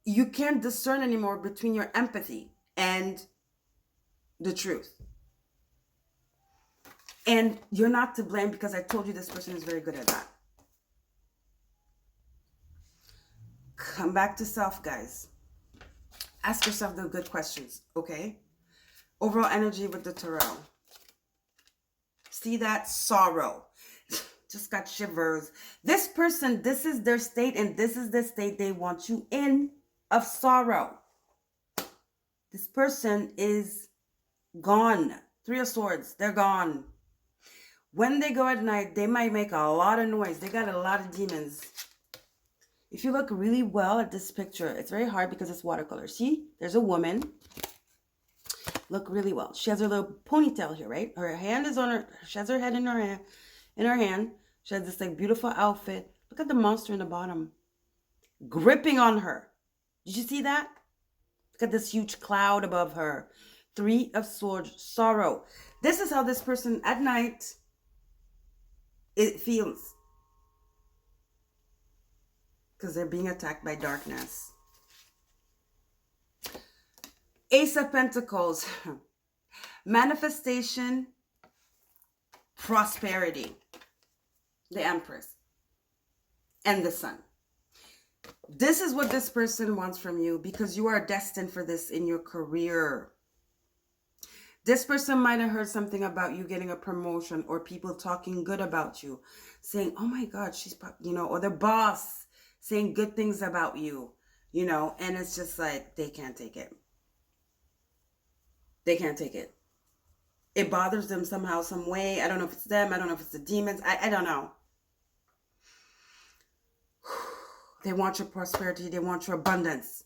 you can't discern anymore between your empathy and the truth. And you're not to blame, because I told you this person is very good at that. Come back to self, guys. Ask yourself the good questions, okay? Overall energy with the tarot. See that? Sorrow. Just got shivers. This person, this is their state, and this is the state they want you in, of sorrow. This person is gone. Three of Swords, they're gone. When they go at night, they might make a lot of noise. They got a lot of demons. If you look really well at this picture, it's very hard because it's watercolor. See, there's a woman. Look really well. She has her little ponytail here, right? Her hand is on her. She has her head in her hand. She has this like beautiful outfit. Look at the monster in the bottom, gripping on her. Did you see that? Look at this huge cloud above her. Three of Swords, sorrow. This is how this person at night it feels, because they're being attacked by darkness. Ace of Pentacles, manifestation, prosperity, the Empress, and the Sun. This is what this person wants from you, because you are destined for this in your career. This person might have heard something about you getting a promotion, or people talking good about you, saying, oh my God, she's, or the boss saying good things about you, and it's just like, they can't take it. They can't take it. It bothers them somehow, some way. I don't know if it's them. I don't know if it's the demons. I don't know. They want your prosperity. They want your abundance.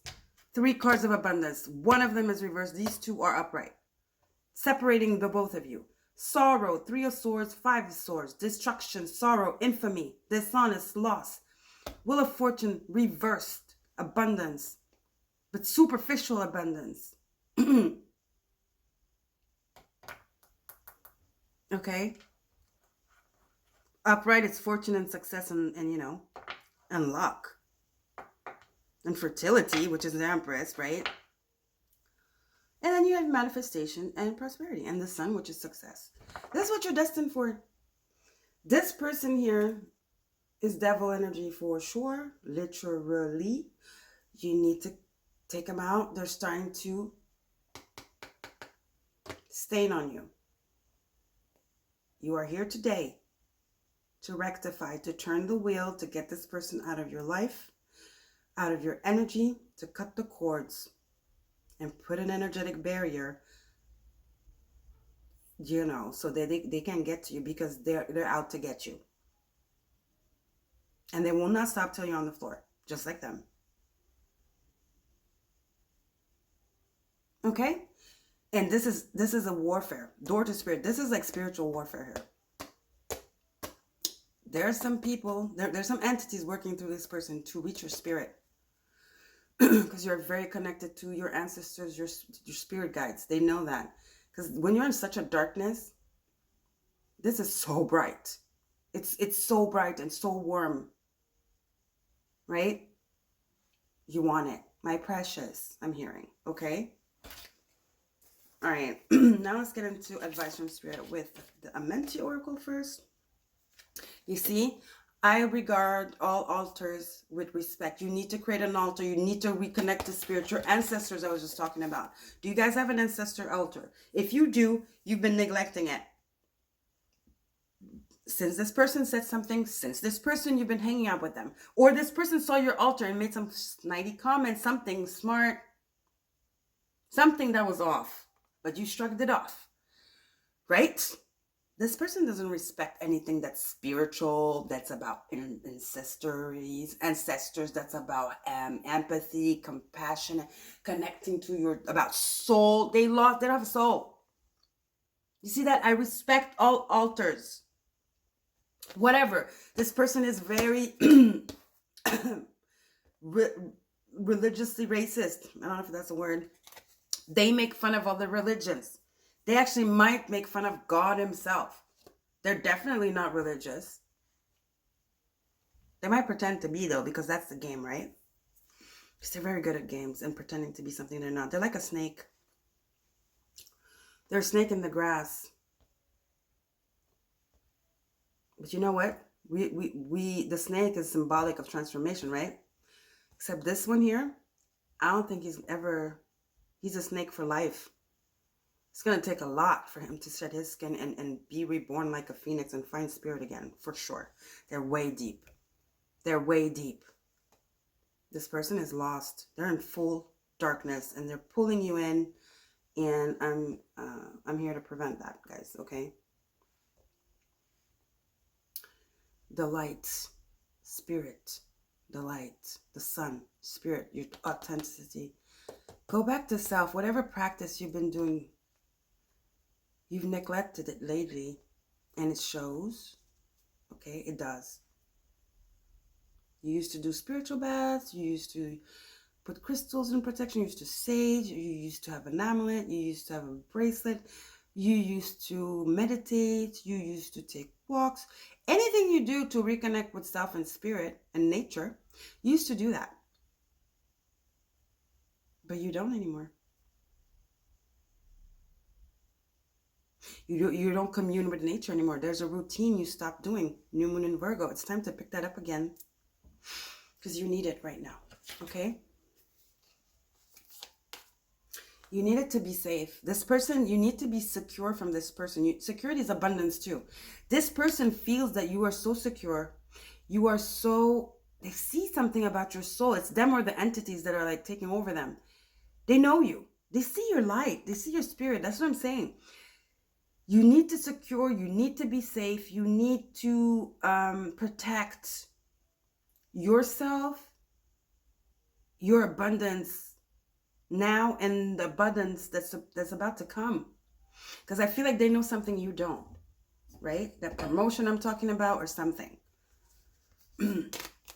3 cards of abundance. One of them is reversed. These 2 are upright, separating the both of you. Sorrow, 3 of Swords, 5 of Swords. Destruction, sorrow, infamy, dishonest, loss. Wheel of Fortune, reversed. Abundance, but superficial abundance. Okay? Upright, it's fortune and success and and luck. And fertility, which is the Empress, right? And then you have manifestation and prosperity, and the Sun, which is success. That's what you're destined for. This person here is devil energy for sure. Literally. You need to take them out. They're starting to stain on you. You are here today to rectify, to turn the wheel, to get this person out of your life, out of your energy, to cut the cords and put an energetic barrier, so they can't get to you, because they're out to get you. And they will not stop till you're on the floor, just like them. Okay? And this is a warfare. Door to spirit. This is like spiritual warfare here. There's some people, there's some entities working through this person to reach your spirit. Because you're very connected to your ancestors, your spirit guides. They know that. Because when you're in such a darkness, this is so bright. It's so bright and so warm. Right? You want it. My precious, I'm hearing. Okay? All right. Now let's get into advice from Spirit with the Amenti Oracle first. You see, I regard all altars with respect. You need to create an altar. You need to reconnect to Spirit. Your ancestors I was just talking about. Do you guys have an ancestor altar? If you do, you've been neglecting it. since this person said something, since this person you've been hanging out with them, or this person saw your altar and made some snidey comment, something smart, something that was off, but you shrugged it off, right? This person doesn't respect anything that's spiritual, that's about ancestors, that's about empathy, compassion, connecting to your, about soul. They don't have a soul. You see that? I respect all altars. Whatever. This person is very religiously racist. I don't know if that's a word. They make fun of other religions. They actually might make fun of God himself. They're definitely not religious. They might pretend to be, though, because that's the game, right? Because they're very good at games and pretending to be something they're not. They're like a snake. They're a snake in the grass. But you know what? The snake is symbolic of transformation, right? Except this one here, I don't think he's a snake for life. It's going to take a lot for him to shed his skin and be reborn like a phoenix and find spirit again, for sure. They're way deep. They're way deep. This person is lost. They're in full darkness and they're pulling you in, and I'm here to prevent that, guys, okay? The light, spirit, the light, the sun, spirit, your authenticity. Go back to self. Whatever practice you've been doing, you've neglected it lately, and it shows. Okay, it does. You used to do spiritual baths. You used to put crystals in protection. You used to sage. You used to have an amulet. You used to have a bracelet. You used to meditate. You used to take walks. Anything you do to reconnect with self and spirit and nature, you used to do that. But you don't anymore. You don't commune with nature anymore. There's a routine you stopped doing. New moon in Virgo. It's time to pick that up again. Because you need it right now. Okay? You need it to be safe. This person, you need to be secure from this person. Security is abundance too. This person feels that you are so secure. You are so, they see something about your soul. It's them or the entities that are like taking over them. They know you. They see your light. They see your spirit. That's what I'm saying. You need to secure. You need to be safe. You need to protect yourself, your abundance now, and the abundance that's about to come. Because I feel like they know something you don't, right? That promotion I'm talking about or something.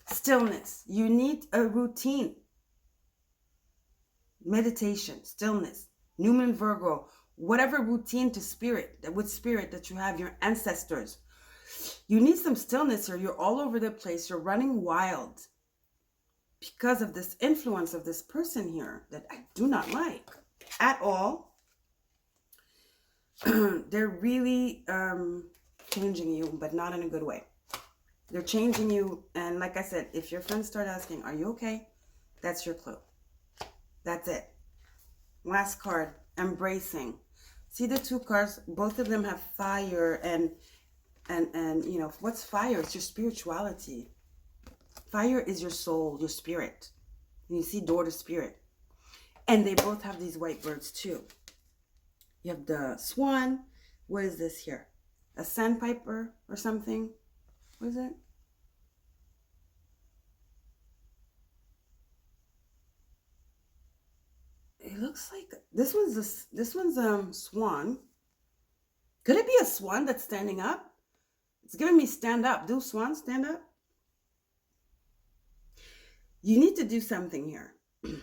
Stillness. You need a routine. Meditation, stillness, New Moon Virgo, whatever routine to spirit, with spirit that you have, your ancestors. You need some stillness or you're all over the place. You're running wild because of this influence of this person here that I do not like at all. They're really changing you, but not in a good way. They're changing you. And like I said, if your friends start asking, are you okay? That's your clue. That's it. Last card, embracing. See the two cards, both of them have fire and you know, what's fire? It's your spirituality. Fire is your soul, your spirit. And you see door to spirit. And they both have these white birds too. You have the swan. What is this here? A sandpiper or something? What is it? It looks like this one's swan. Could it be a swan that's standing up? It's giving me stand up. Do swans stand up? You need to do something here. You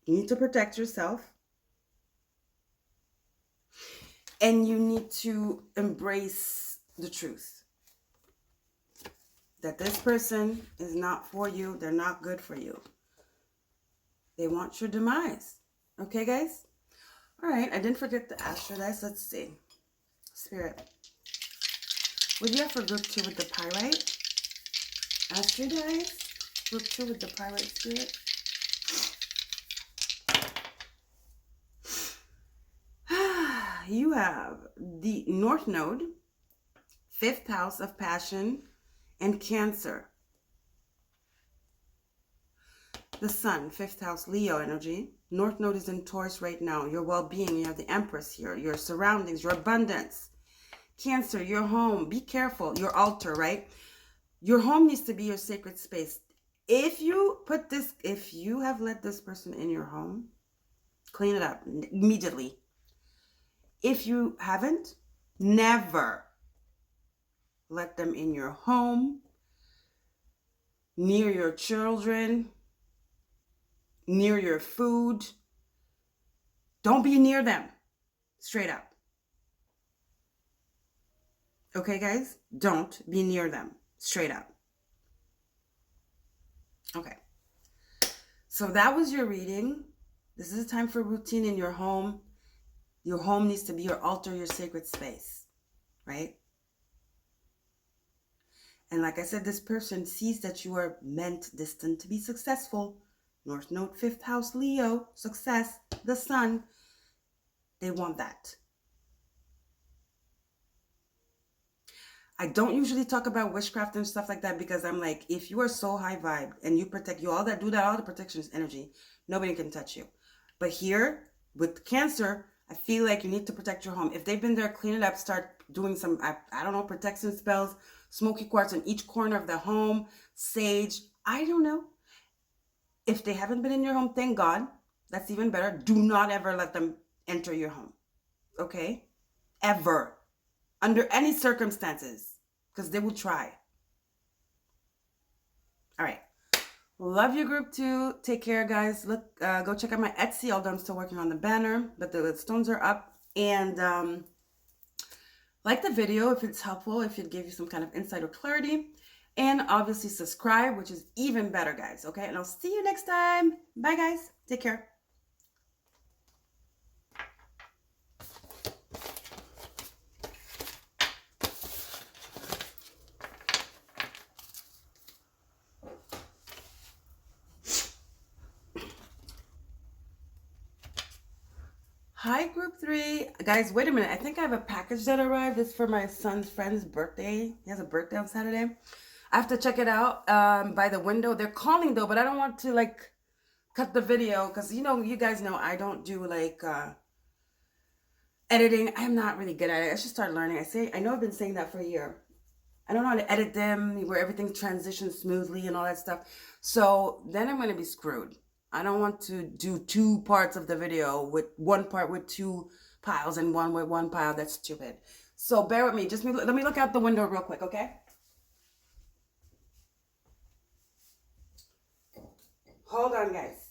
need to protect yourself. And you need to embrace the truth. That this person is not for you. They're not good for you. They want your demise. Okay, guys? All right. I didn't forget the astrodice. Let's see. Spirit. What do you have for group 2 with the pyrite? Astrodice. Group 2 with the pyrite spirit. you have the North Node, 5th house of passion and Cancer. The Sun, 5th house, Leo energy. North Node is in Taurus right now. Your well-being, you have the Empress here. Your surroundings, your abundance. Cancer, your home. Be careful. Your altar, right? Your home needs to be your sacred space. If you have let this person in your home, clean it up immediately. If you haven't, never let them in your home, near your children, near your food. Don't be near them. Straight up. Okay, guys? Don't be near them. Straight up. Okay. So that was your reading. This is a time for routine in your home. Your home needs to be your altar, your sacred space. Right? And like I said, this person sees that you are destined to be successful. North Node, 5th house, Leo, success, the Sun. They want that. I don't usually talk about witchcraft and stuff like that because I'm like, if you are so high vibe and you protect, you all the protection is energy, nobody can touch you. But here, with Cancer, I feel like you need to protect your home. If they've been there, clean it up, start doing some, I don't know, protection spells, smoky quartz in each corner of the home, sage, I don't know. If they haven't been in your home, thank God. That's even better. Do not ever let them enter your home. Okay? Ever. Under any circumstances. Because they will try. All right. Love you, group 2. Take care, guys. Look, go check out my Etsy, although I'm still working on the banner. But the stones are up. And like the video if it's helpful, if it gave you some kind of insight or clarity. And obviously subscribe, which is even better, guys. Okay? And I'll see you next time. Bye, guys. Take care. Hi, group 3. Guys, wait a minute. I think I have a package that arrived. It's for my son's friend's birthday. He has a birthday on Saturday. I have to check it out by the window. They're calling, though, but I don't want to, like, cut the video because, you know, you guys know I don't do, like, editing. I'm not really good at it. I should start learning. I know I've been saying that for a year. I don't know how to edit them where everything transitions smoothly and all that stuff. So then I'm going to be screwed. I don't want to do 2 parts of the video with one part with 2 piles and one with 1 pile. That's stupid. So bear with me. Just let me look out the window real quick, okay? Hold on, guys.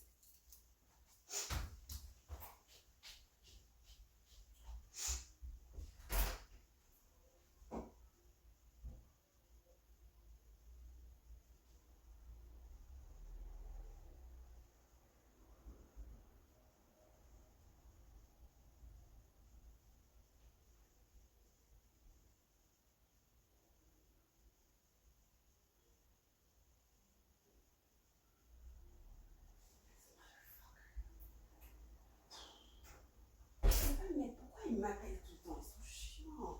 Il m'appelle tout le temps, c'est chiant.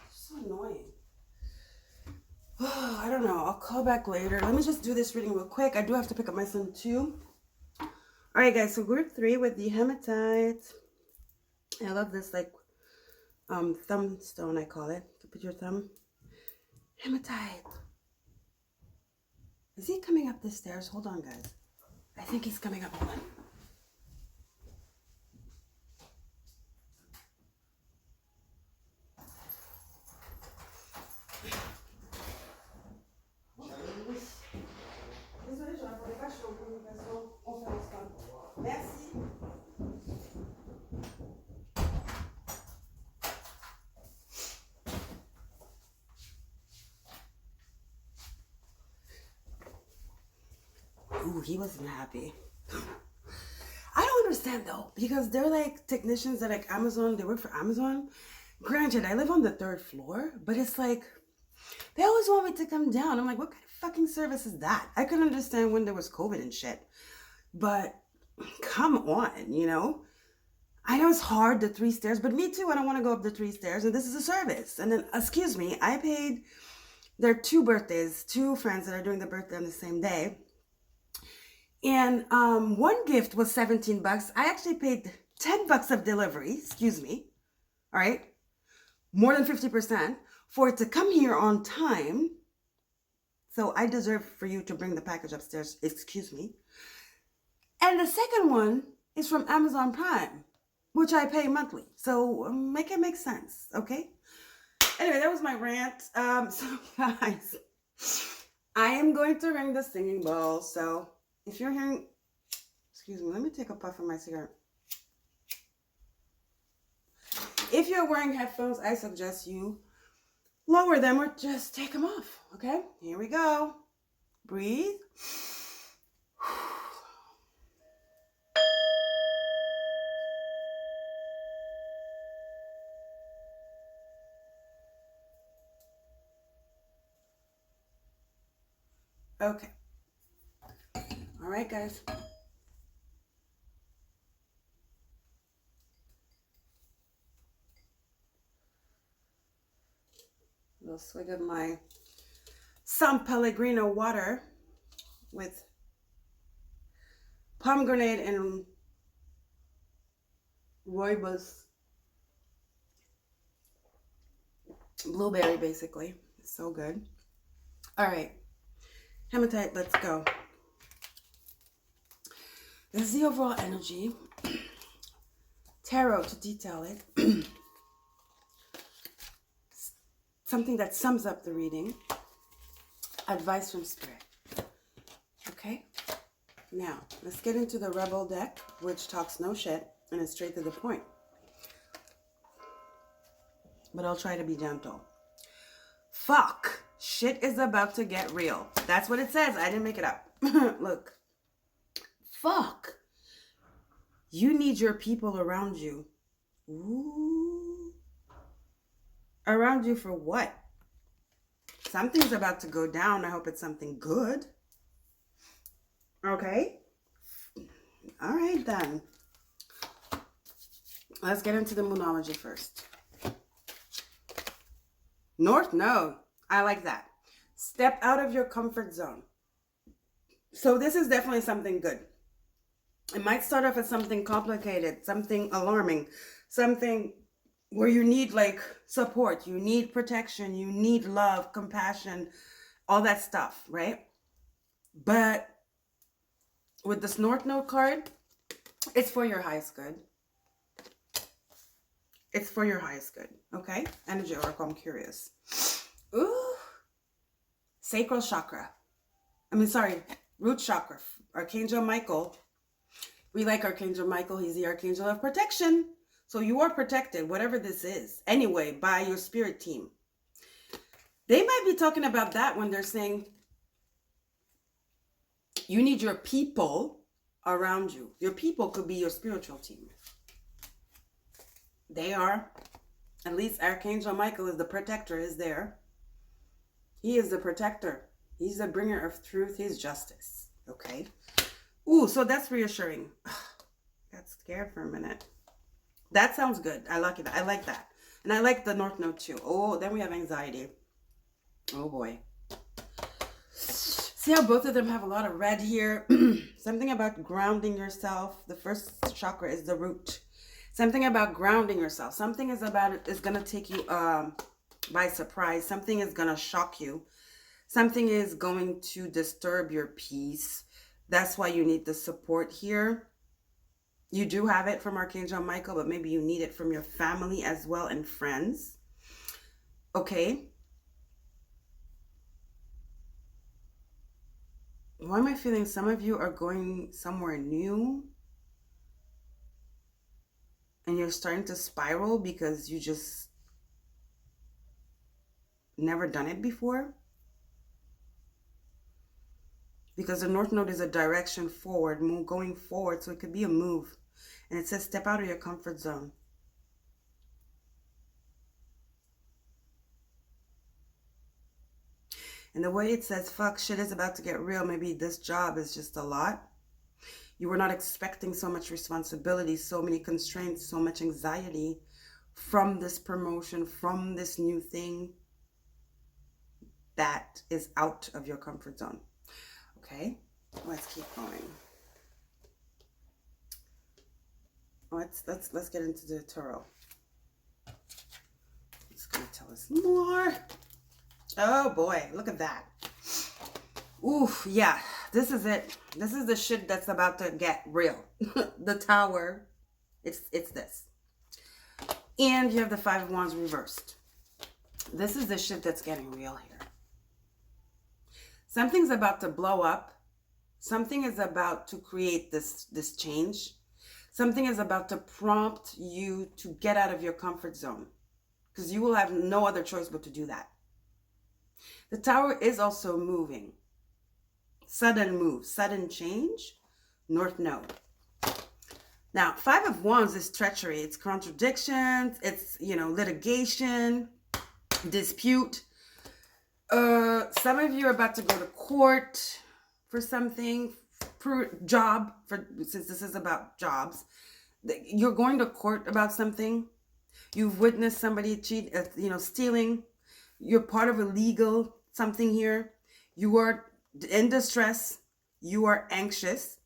So annoying. I don't know. I'll call back later. Let me just do this reading real quick. I do have to pick up my son too. All right, guys. So group 3 with the hematite. I love this, like, thumb stone, I call it. To put your thumb. Hematite. Is he coming up the stairs? Hold on, guys. I think he's coming up. Hold on. Merci. Ooh, he wasn't happy. I don't understand though, because they're like technicians that like Amazon, they work for Amazon. Granted, I live on the 3rd floor, but it's like they always want me to come down. I'm like, what kind of fucking service is that? I could understand when there was COVID and shit, but come on, you know? I know it's hard, the 3 stairs, but me too. I don't want to go up the 3 stairs. And this is a service. And then, excuse me, I paid their 2 birthdays, 2 friends that are doing the birthday on the same day. And one gift was 17 bucks. I actually paid 10 bucks of delivery, excuse me. All right. More than 50% for it to come here on time. So I deserve for you to bring the package upstairs, excuse me. And the second one is from Amazon Prime, which I pay monthly. So make it make sense, okay? Anyway, that was my rant. So guys, I am going to ring the singing bowl. So if you're hearing, excuse me, let me take a puff of my cigarette. If you're wearing headphones, I suggest you lower them or just take them off, okay? Here we go. Breathe. Okay. All right, guys. A little swig of my San Pellegrino water with pomegranate and rooibos. Blueberry, basically. It's so good. All right. Hematite, let's go. This is the overall energy. Tarot to detail it. Something that sums up the reading. Advice from Spirit. Okay? Now, let's get into the Rebel deck, which talks no shit and is straight to the point. But I'll try to be gentle. Fuck. Shit is about to get real. That's what it says. I didn't make it up. Look. Fuck. You need your people around you. Ooh. Around you for what? Something's about to go down. I hope it's something good. Okay? All right, then. Let's get into the Moonology first. North Node. I like that. Step out of your comfort zone. So this is definitely something good. It might start off as something complicated, something alarming, something where you need like support, you need protection, you need love, compassion, all that stuff, right? But with this North Node card, it's for your highest good. It's for your highest good, okay? Energy Oracle, I'm curious. Ooh. Sacral chakra. Root chakra. Archangel Michael. We like Archangel Michael. He's the Archangel of protection. So you are protected, whatever this is. Anyway, by your spirit team. They might be talking about that when they're saying you need your people around you. Your people could be your spiritual team. They are. At least Archangel Michael is the protector, is there. He is the protector. He's the bringer of truth. He's justice. Okay. Ooh, so that's reassuring. Got scared for a minute. That sounds good. I like it. I like that. And I like the North Node too. Oh, then we have anxiety. Oh boy. See how both of them have a lot of red here? Something about grounding yourself. The first chakra is the root. Something about grounding yourself. Something is going to take you by surprise. Something is going to shock you. Something is going to disturb your peace. That's why you need the support here. You do have it from Archangel Michael, but maybe you need it from your family as well and friends. Okay. Why am I feeling some of you are going somewhere new? And you're starting to spiral because you just never done it before? Because the North Node is a direction forward, going forward. So it could be a move. And it says step out of your comfort zone. And the way it says, fuck, shit is about to get real. Maybe this job is just a lot. You were not expecting so much responsibility, so many constraints, so much anxiety from this promotion, from this new thing that is out of your comfort zone. Okay, let's keep going. Let's get into the tarot. It's gonna tell us more. Oh boy, look at that. Oof, yeah, this is it. This is the shit that's about to get real. The Tower, it's this. And you have the Five of Wands reversed. This is the shit that's getting real here. Something's about to blow up. Something is about to create this change. Something is about to prompt you to get out of your comfort zone, because you will have no other choice but to do that. The Tower is also moving. Sudden move, sudden change, North Node. Now, Five of Wands is treachery. It's contradictions. It's, litigation, dispute. Some of you are about to go to court for something, for job, since this is about jobs. You're going to court about something. You've witnessed somebody cheat, stealing. You're part of a legal something here. You are in distress. You are anxious.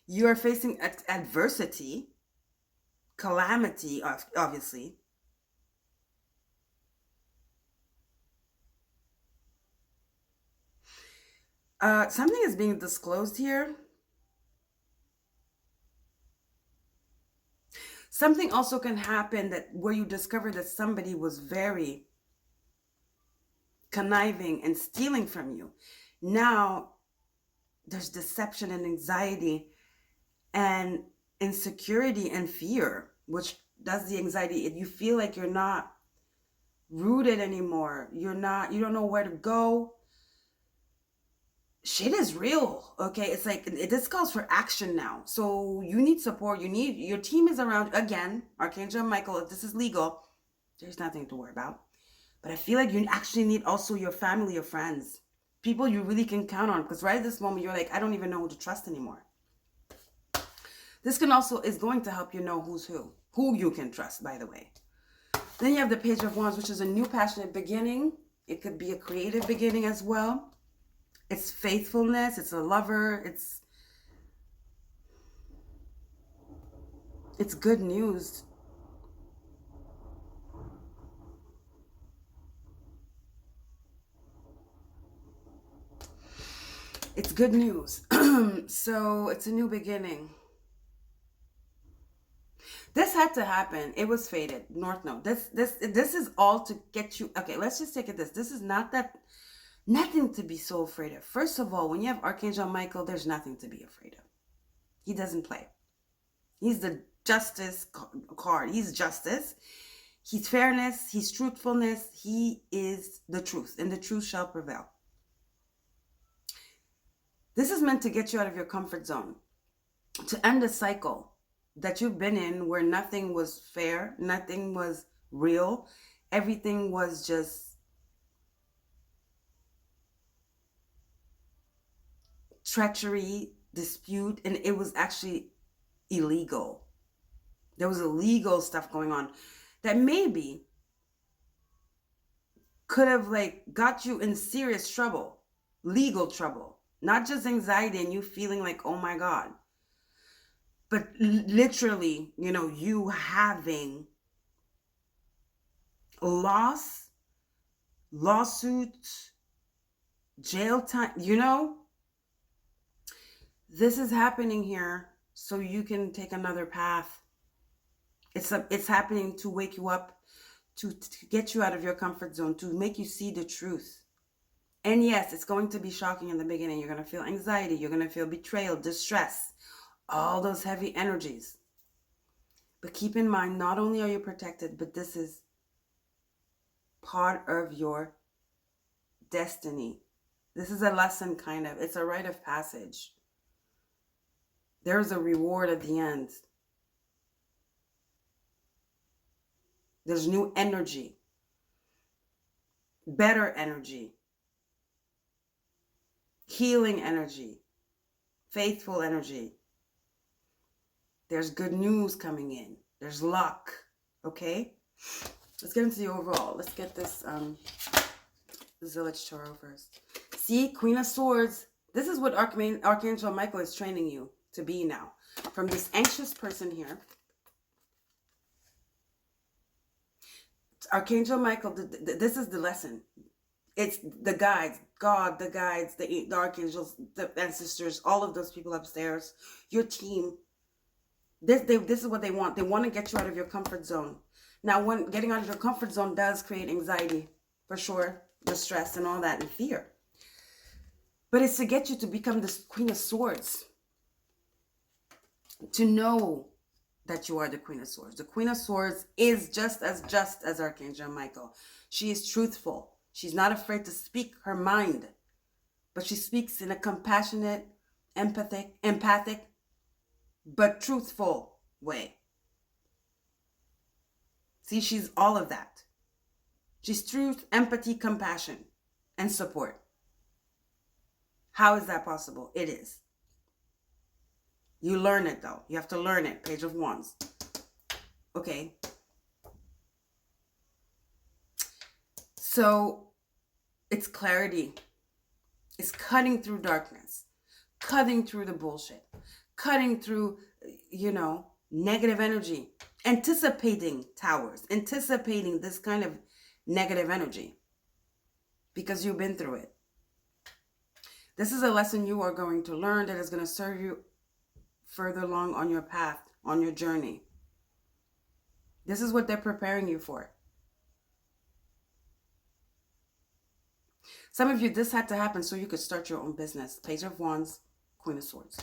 You are facing adversity, calamity, obviously. Something is being disclosed here. Something also can happen where you discover that somebody was very conniving and stealing from you. Now, there's deception and anxiety and insecurity and fear, which does the anxiety. You feel like you're not rooted anymore. You don't know where to go. Shit is real, okay? It's like, this calls for action now. So you need support. Your team is around. Again, Archangel Michael, if this is legal, there's nothing to worry about. But I feel like you actually need also your family, your friends, people you really can count on. Because right at this moment, you're like, I don't even know who to trust anymore. This is going to help you know who's who you can trust, by the way. Then you have the Page of Wands, which is a new passionate beginning. It could be a creative beginning as well. It's faithfulness. It's a lover. It's good news. It's good news. So it's a new beginning. This had to happen. It was fated. North Node. This is all to get you. Okay, let's just take it this. This is nothing to be so afraid of. First of all, when you have Archangel Michael, there's nothing to be afraid of. He doesn't play. He's the justice card. He's justice. He's fairness. He's truthfulness. He is the truth, and the truth shall prevail. This is meant to get you out of your comfort zone, to end a cycle that you've been in where nothing was fair, nothing was real, everything was just treachery, dispute, and it was actually illegal. There was illegal stuff going on that maybe could have got you in serious trouble, legal trouble, not just anxiety and you feeling like, oh my God, but literally, you having loss, lawsuits, jail time, this is happening here so you can take another path. It's happening to wake you up, to get you out of your comfort zone, to make you see the truth. And yes, it's going to be shocking in the beginning. You're going to feel anxiety. You're going to feel betrayal, distress, all those heavy energies. But keep in mind, not only are you protected, but this is part of your destiny. This is a lesson, kind of. It's a rite of passage. There's a reward at the end. There's new energy, better energy, healing energy. Faithful energy. There's good news coming in. There's luck. Okay? Let's get into the overall. Let's get this Zillich Tarot first. See, Queen of Swords. This is what Archangel Michael is training you to be now. From this anxious person here. Archangel Michael, this is the lesson. It's the guides, God, the guides, the archangels, the ancestors, all of those people upstairs, your team. This is what they want. They want to get you out of your comfort zone. Now, when getting out of your comfort zone does create anxiety, for sure, the stress and all that, and fear. But it's to get you to become this Queen of Swords. To know that you are the Queen of Swords. The Queen of Swords is just as Archangel Michael. She is truthful. She's not afraid to speak her mind. But she speaks in a compassionate, empathic, but truthful way. See, she's all of that. She's truth, empathy, compassion, and support. How is that possible? It is. You learn it, though. You have to learn it. Page of Wands. Okay. So, it's clarity. It's cutting through darkness. Cutting through the bullshit. Cutting through, negative energy. Anticipating towers. Anticipating this kind of negative energy. Because you've been through it. This is a lesson you are going to learn that is going to serve you further along on your path, on your journey. This is what they're preparing you for. Some of you, this had to happen so you could start your own business. Page of Wands, Queen of Swords.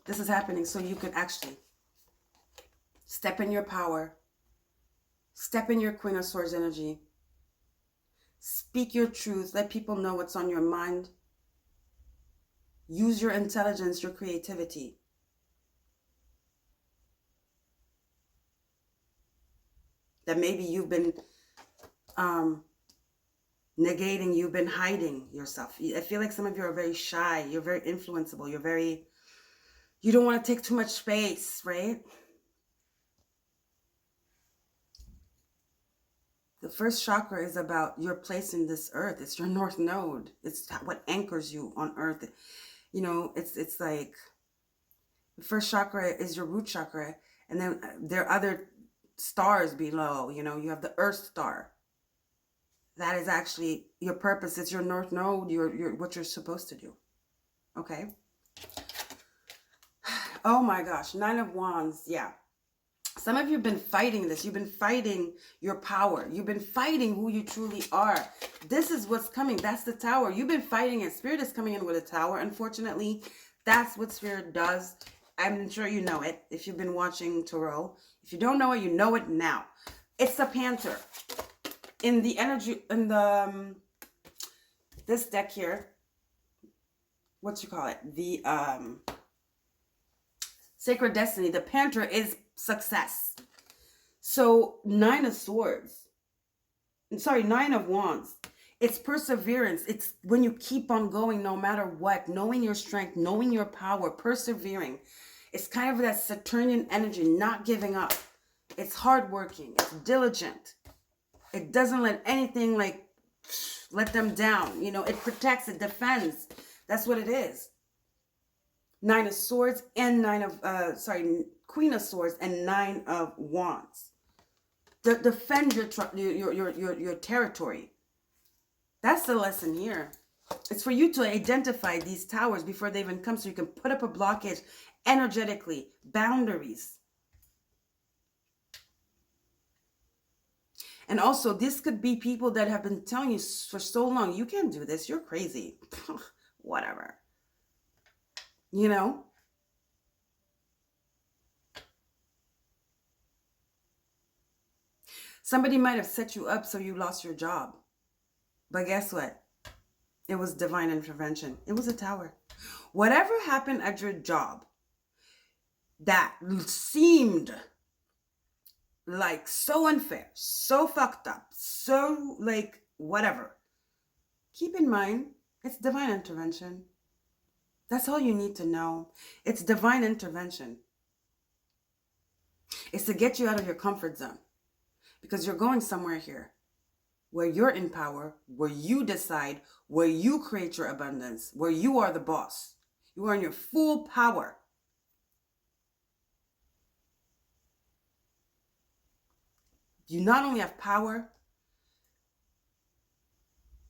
This is happening so you could actually step in your power, step in your Queen of Swords energy, speak your truth, let people know what's on your mind, use your intelligence, your creativity. That maybe you've been negating, you've been hiding yourself. I feel like some of you are very shy. You're very influenceable. You don't want to take too much space, right? The first chakra is about your place in this earth. It's your north node. It's what anchors you on earth. It's like the first chakra is your root chakra. And then there are other stars below. You have the earth star. That is actually your purpose. It's your north node, your what you're supposed to do. Okay? Oh my gosh, 9 of Wands, yeah. Some of you have been fighting this. You've been fighting your power. You've been fighting who you truly are. This is what's coming. That's the tower. You've been fighting it. Spirit is coming in with a tower. Unfortunately, that's what Spirit does. I'm sure you know it if you've been watching Tarot. If you don't know it, you know it now. It's the Panther. In the energy, in the this deck here, what you call it? The Sacred Destiny. The Panther is success. So 9 of Swords. Sorry, 9 of Wands. It's perseverance. It's when you keep on going no matter what, knowing your strength, knowing your power, persevering. It's kind of that Saturnian energy, not giving up. It's hardworking. It's diligent. It doesn't let anything let them down. It protects, it defends. That's what it is. 9 of Swords and Queen of Swords and 9 of Wands. Defend your territory. That's the lesson here. It's for you to identify these towers before they even come so you can put up a blockage energetically. Boundaries. And also, this could be people that have been telling you for so long, you can't do this, you're crazy. Whatever. Somebody might have set you up so you lost your job. But guess what? It was divine intervention. It was a tower. Whatever happened at your job that seemed like so unfair, so fucked up, so whatever. Keep in mind, it's divine intervention. That's all you need to know. It's divine intervention. It's to get you out of your comfort zone, because you're going somewhere here where you're in power, where you decide, where you create your abundance, where you are the boss. You are in your full power. You not only have power,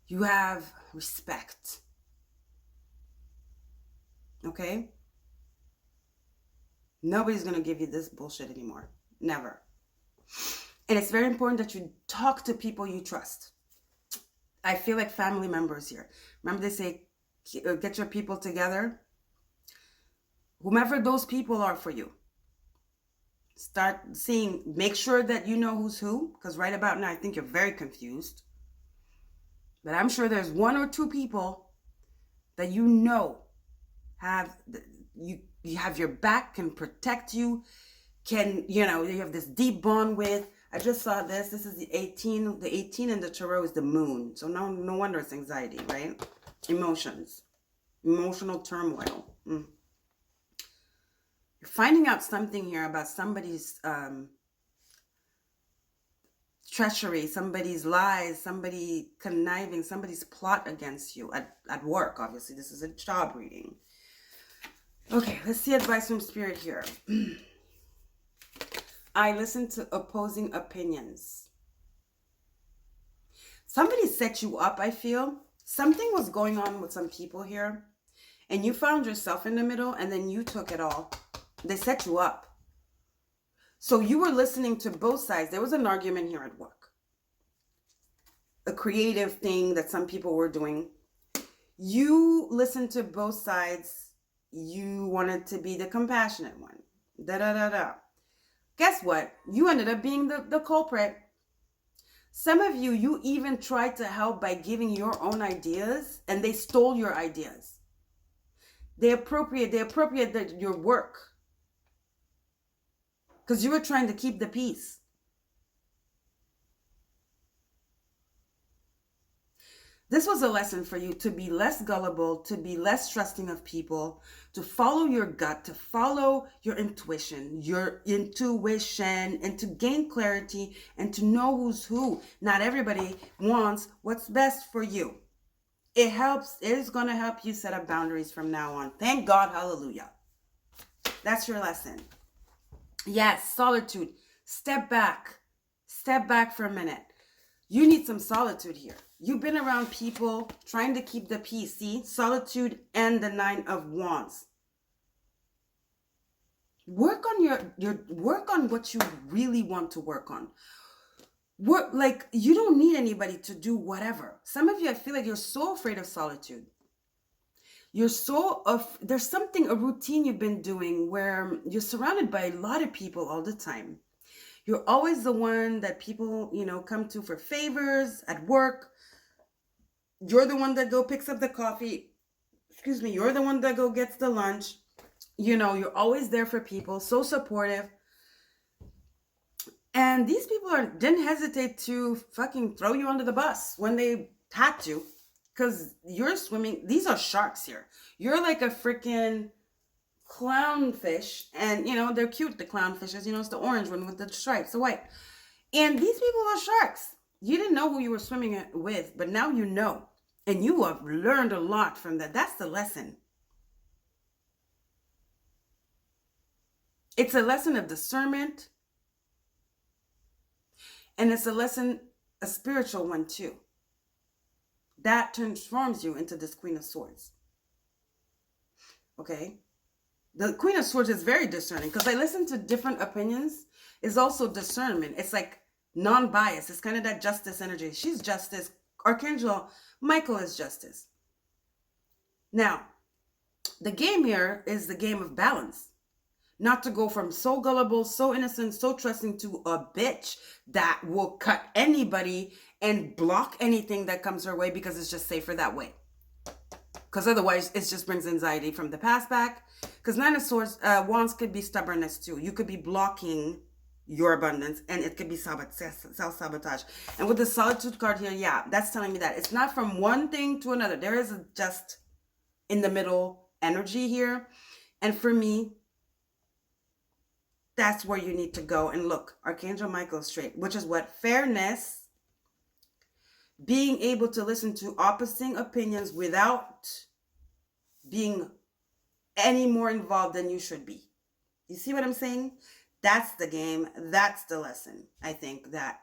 you have respect. Okay? Nobody's going to give you this bullshit anymore. Never. And it's very important that you talk to people you trust. I feel like family members here. Remember they say, get your people together? Whomever those people are for you. Start seeing, make sure that you know who's who, because right about now I think you're very confused. But I'm sure there's one or two people that you know have you have your back, can protect you, can, you have this deep bond with. I just saw this. This is the 18. The 18 in the tarot is the moon. So no wonder it's anxiety, right? Emotions. Emotional turmoil. You're finding out something here about somebody's treachery, somebody's lies, somebody conniving, somebody's plot against you at work. Obviously, this is a job reading. Okay, let's see advice from Spirit here. I listen to opposing opinions. Somebody set you up, I feel. Something was going on with some people here, and you found yourself in the middle, and then you took it all. They set you up. So you were listening to both sides. There was an argument here at work. A creative thing that some people were doing. You listened to both sides. You wanted to be the compassionate one. Da-da-da-da. Guess what? You ended up being the culprit. Some of you even tried to help by giving your own ideas, and they stole your ideas. They appropriated your work. Because you were trying to keep the peace. This was a lesson for you to be less gullible, to be less trusting of people, to follow your gut, to follow your intuition, and to gain clarity and to know who's who. Not everybody wants what's best for you. It is going to help you set up boundaries from now on. Thank God, hallelujah. That's your lesson. Yes, solitude. Step back. Step back for a minute. You need some solitude here. You've been around people trying to keep the peace. See? Solitude and the 9 of Wands. Work on work on what you really want to work on. You don't need anybody to do whatever. Some of you, I feel like you're so afraid of solitude. There's something, a routine you've been doing where you're surrounded by a lot of people all the time. You're always the one that people, come to for favors at work. You're the one that picks up the coffee. You're the one that gets the lunch. You're always there for people, so supportive. And these people didn't hesitate to fucking throw you under the bus when they had to. Because you're swimming, these are sharks here. You're like a freaking clownfish. And, they're cute, the clownfishes. It's the orange one with the stripes, the white. And these people are sharks. You didn't know who you were swimming with, but now you know. And you have learned a lot from that. That's the lesson. It's a lesson of discernment. And it's a spiritual one too. That transforms you into this Queen of Swords. Okay? The Queen of Swords is very discerning, because I listen to different opinions. It's also discernment. It's like non-bias. It's kind of that justice energy. She's justice. Archangel Michael is justice. Now, the game here is the game of balance. Not to go from so gullible, so innocent, so trusting to a bitch that will cut anybody and block anything that comes her way because it's just safer that way. Because otherwise, it just brings anxiety from the past back. Because 9 of Swords, Wands could be stubbornness too. You could be blocking your abundance, and it could be self-sabotage. And with the Solitude card here, yeah, that's telling me that. It's not from one thing to another. There is a just in the middle, energy here. And for me, that's where you need to go and look. Archangel Michael straight, which is what? Fairness, being able to listen to opposing opinions without being any more involved than you should be. You see what I'm saying? That's the game. That's the lesson, I think, that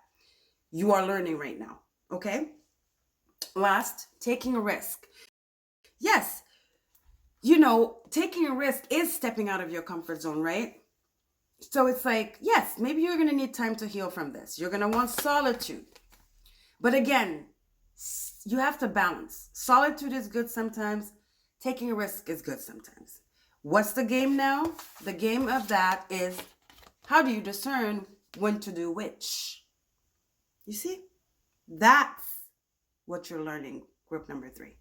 you are learning right now. Okay? Last, taking a risk. Yes, taking a risk is stepping out of your comfort zone, right? So it's like, yes, maybe you're going to need time to heal from this. You're going to want solitude. But again, you have to balance. Solitude is good sometimes. Taking a risk is good sometimes. What's the game now? The game of that is, how do you discern when to do which? You see? That's what you're learning, group number 3.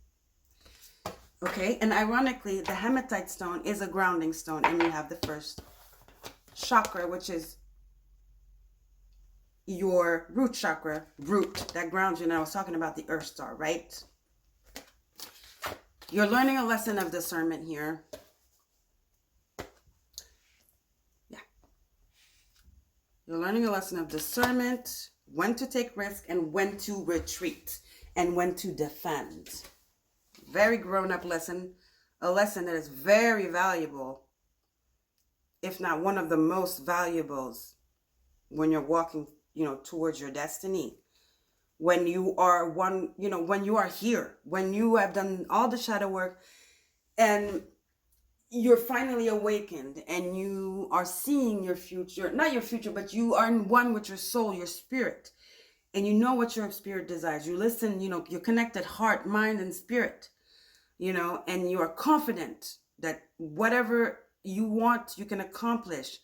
Okay, and ironically, the hematite stone is a grounding stone, and you have the first chakra, which is your root chakra, that grounds you. And I was talking about the earth star, right? You're learning a lesson of discernment here. Yeah. You're learning a lesson of discernment, when to take risk and when to retreat and when to defend. Very grown-up lesson, a lesson that is very valuable, if not one of the most valuables when you're walking, towards your destiny. When you are when you are here, when you have done all the shadow work and you're finally awakened and you are seeing your future, not your future, but you are in one with your soul, your spirit, and you know what your spirit desires. You listen, you're connected heart, mind, and spirit, and you are confident that whatever you want, you can accomplish,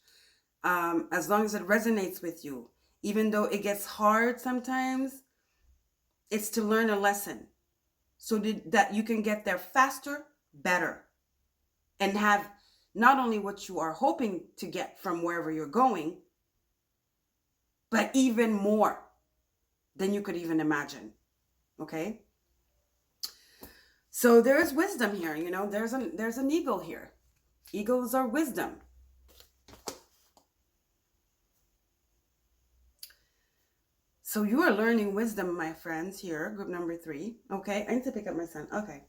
as long as it resonates with you. Even though it gets hard sometimes, it's to learn a lesson so that you can get there faster, better, and have not only what you are hoping to get from wherever you're going, but even more than you could even imagine. Okay? So there is wisdom here, there's an eagle here. Eagles are wisdom. So you are learning wisdom, my friends, here, group number 3. Okay, I need to pick up my son. Okay.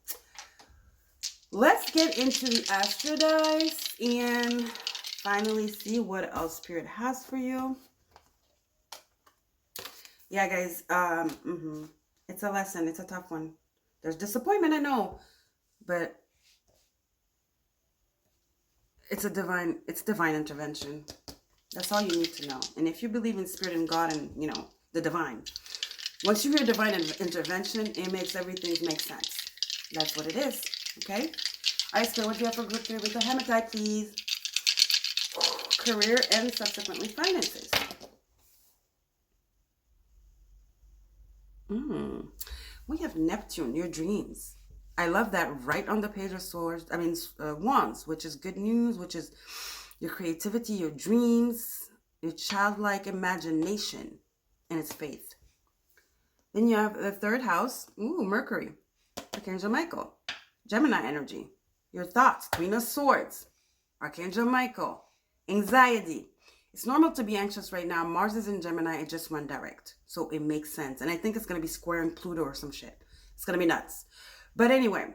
Let's get into the Astro Dice and finally see what else Spirit has for you. Yeah, guys, it's a lesson. It's a tough one. There's disappointment, I know, but it's divine intervention. That's all you need to know. And if you believe in Spirit and God and, the divine, once you hear divine intervention, it makes everything make sense. That's what it is. Okay? All right, Spirit, what do you have for group 3 with the hematite, please? Career and subsequently finances. We have Neptune, your dreams. I love that, right on the page of swords. Wands, which is good news, which is your creativity, your dreams, your childlike imagination, and its faith. Then you have the 3rd house, Mercury, Archangel Michael, Gemini energy, your thoughts, Queen of Swords, Archangel Michael, anxiety. It's normal to be anxious right now. Mars is in Gemini. It just went direct. So it makes sense. And I think it's going to be squaring Pluto or some shit. It's going to be nuts. But anyway,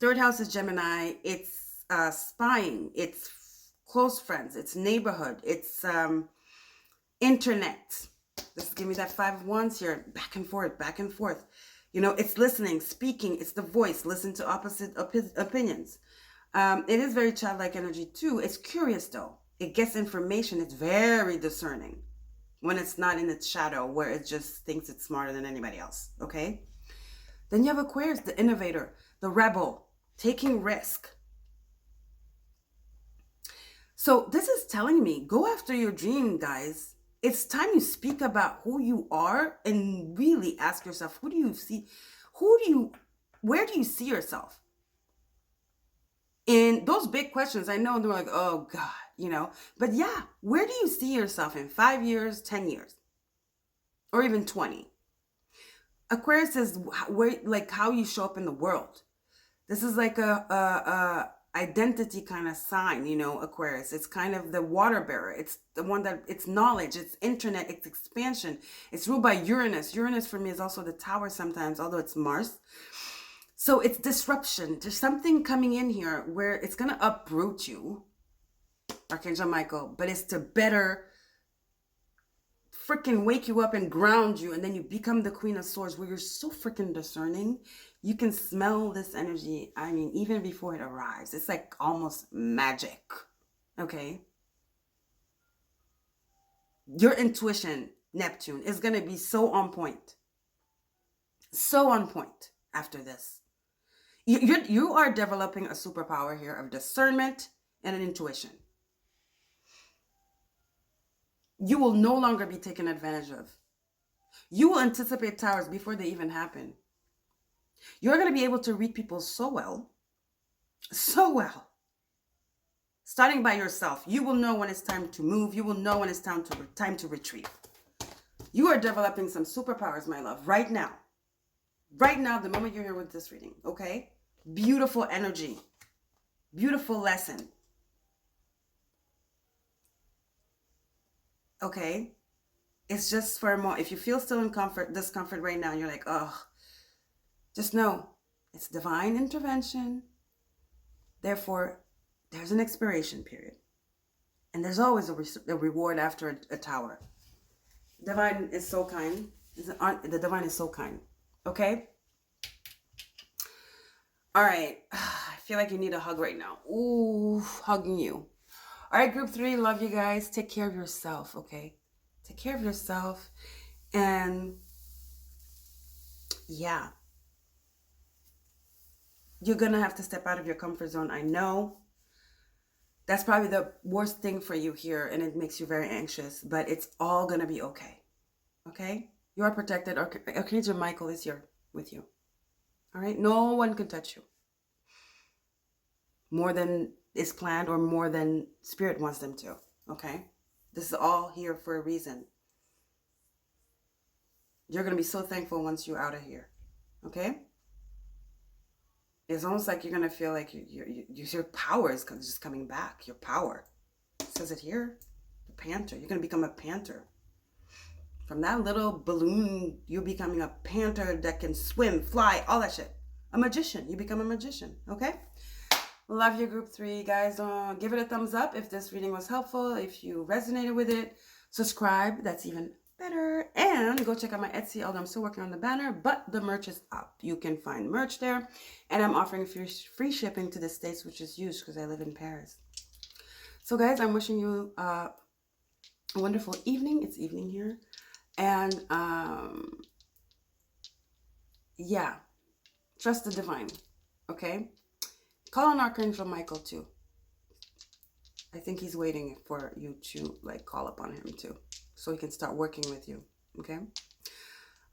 3rd house is Gemini. It's spying. It's close friends. It's neighborhood. It's internet. This is giving me that 5 of Wands here. Back and forth, back and forth. It's listening, speaking. It's the voice. Listen to opposite opinions. It is very childlike energy too. It's curious though. It gets information. It's very discerning when it's not in its shadow where it just thinks it's smarter than anybody else. Okay? Then you have Aquarius, the innovator, the rebel, taking risk. So this is telling me, go after your dream, guys. It's time you speak about who you are and really ask yourself, where do you see yourself? And those big questions, I know they're like, oh God, but yeah, where do you see yourself in 5 years, 10 years, or even 20? Aquarius is how you show up in the world. This is like a identity kind of sign, you know, Aquarius. It's kind of the water bearer. It's the one that, it's knowledge, it's internet, it's expansion. It's ruled by Uranus. Uranus for me is also the tower sometimes, although it's Mars. So it's disruption. There's something coming in here where it's going to uproot you, Archangel Michael, but it's to better freaking wake you up and ground you, and then you become the Queen of Swords, where you're so freaking discerning. You can smell this energy, I mean, even before it arrives. It's like almost magic, okay? Your intuition, Neptune, is going to be so on point. So on point after this. You are developing a superpower here of discernment and an intuition. You will no longer be taken advantage of. You will anticipate towers before they even happen. You're going to be able to read people so well. Starting by yourself. You will know when it's time to move. You will know when it's time to retreat. You are developing some superpowers, my love, right now. Right now, the moment you're here with this reading, okay? Beautiful energy. Beautiful lesson. Okay? It's just for a moment. If you feel still in discomfort right now, and you're like, oh, just know it's divine intervention. Therefore, there's an expiration period. And there's always a reward after a tower. Divine is so kind. The divine is so kind. Okay? All right. I feel like you need a hug right now. Ooh, hugging you. All right, group 3, love you guys. Take care of yourself, okay? Take care of yourself. And yeah, you're going to have to step out of your comfort zone. I know that's probably the worst thing for you here, and it makes you very anxious, but it's all going to be okay. Okay? You are protected. Archangel Michael is here with you. All right? No one can touch you more than is planned or more than Spirit wants them to. Okay? This is all here for a reason. You're going to be so thankful once you're out of here. Okay? It's almost like you're going to feel like your power is just coming back. Your power. It says it here. The panther. You're going to become a panther. From that little balloon, you're becoming a panther that can swim, fly, all that shit. A magician. You become a magician. Okay? Love your group 3. Guys, give it a thumbs up if this reading was helpful. If you resonated with it, subscribe. That's even better. And go check out my Etsy, although I'm still working on the banner, but the merch is up. You can find merch there. And I'm offering free shipping to the States, which is huge because I live in Paris. So guys, I'm wishing you a wonderful evening. It's evening here. And yeah, trust the divine. Okay? Call on Archangel Michael too. I think he's waiting for you to like call upon him too, so he can start working with you. Okay?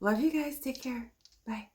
Love you guys. Take care. Bye.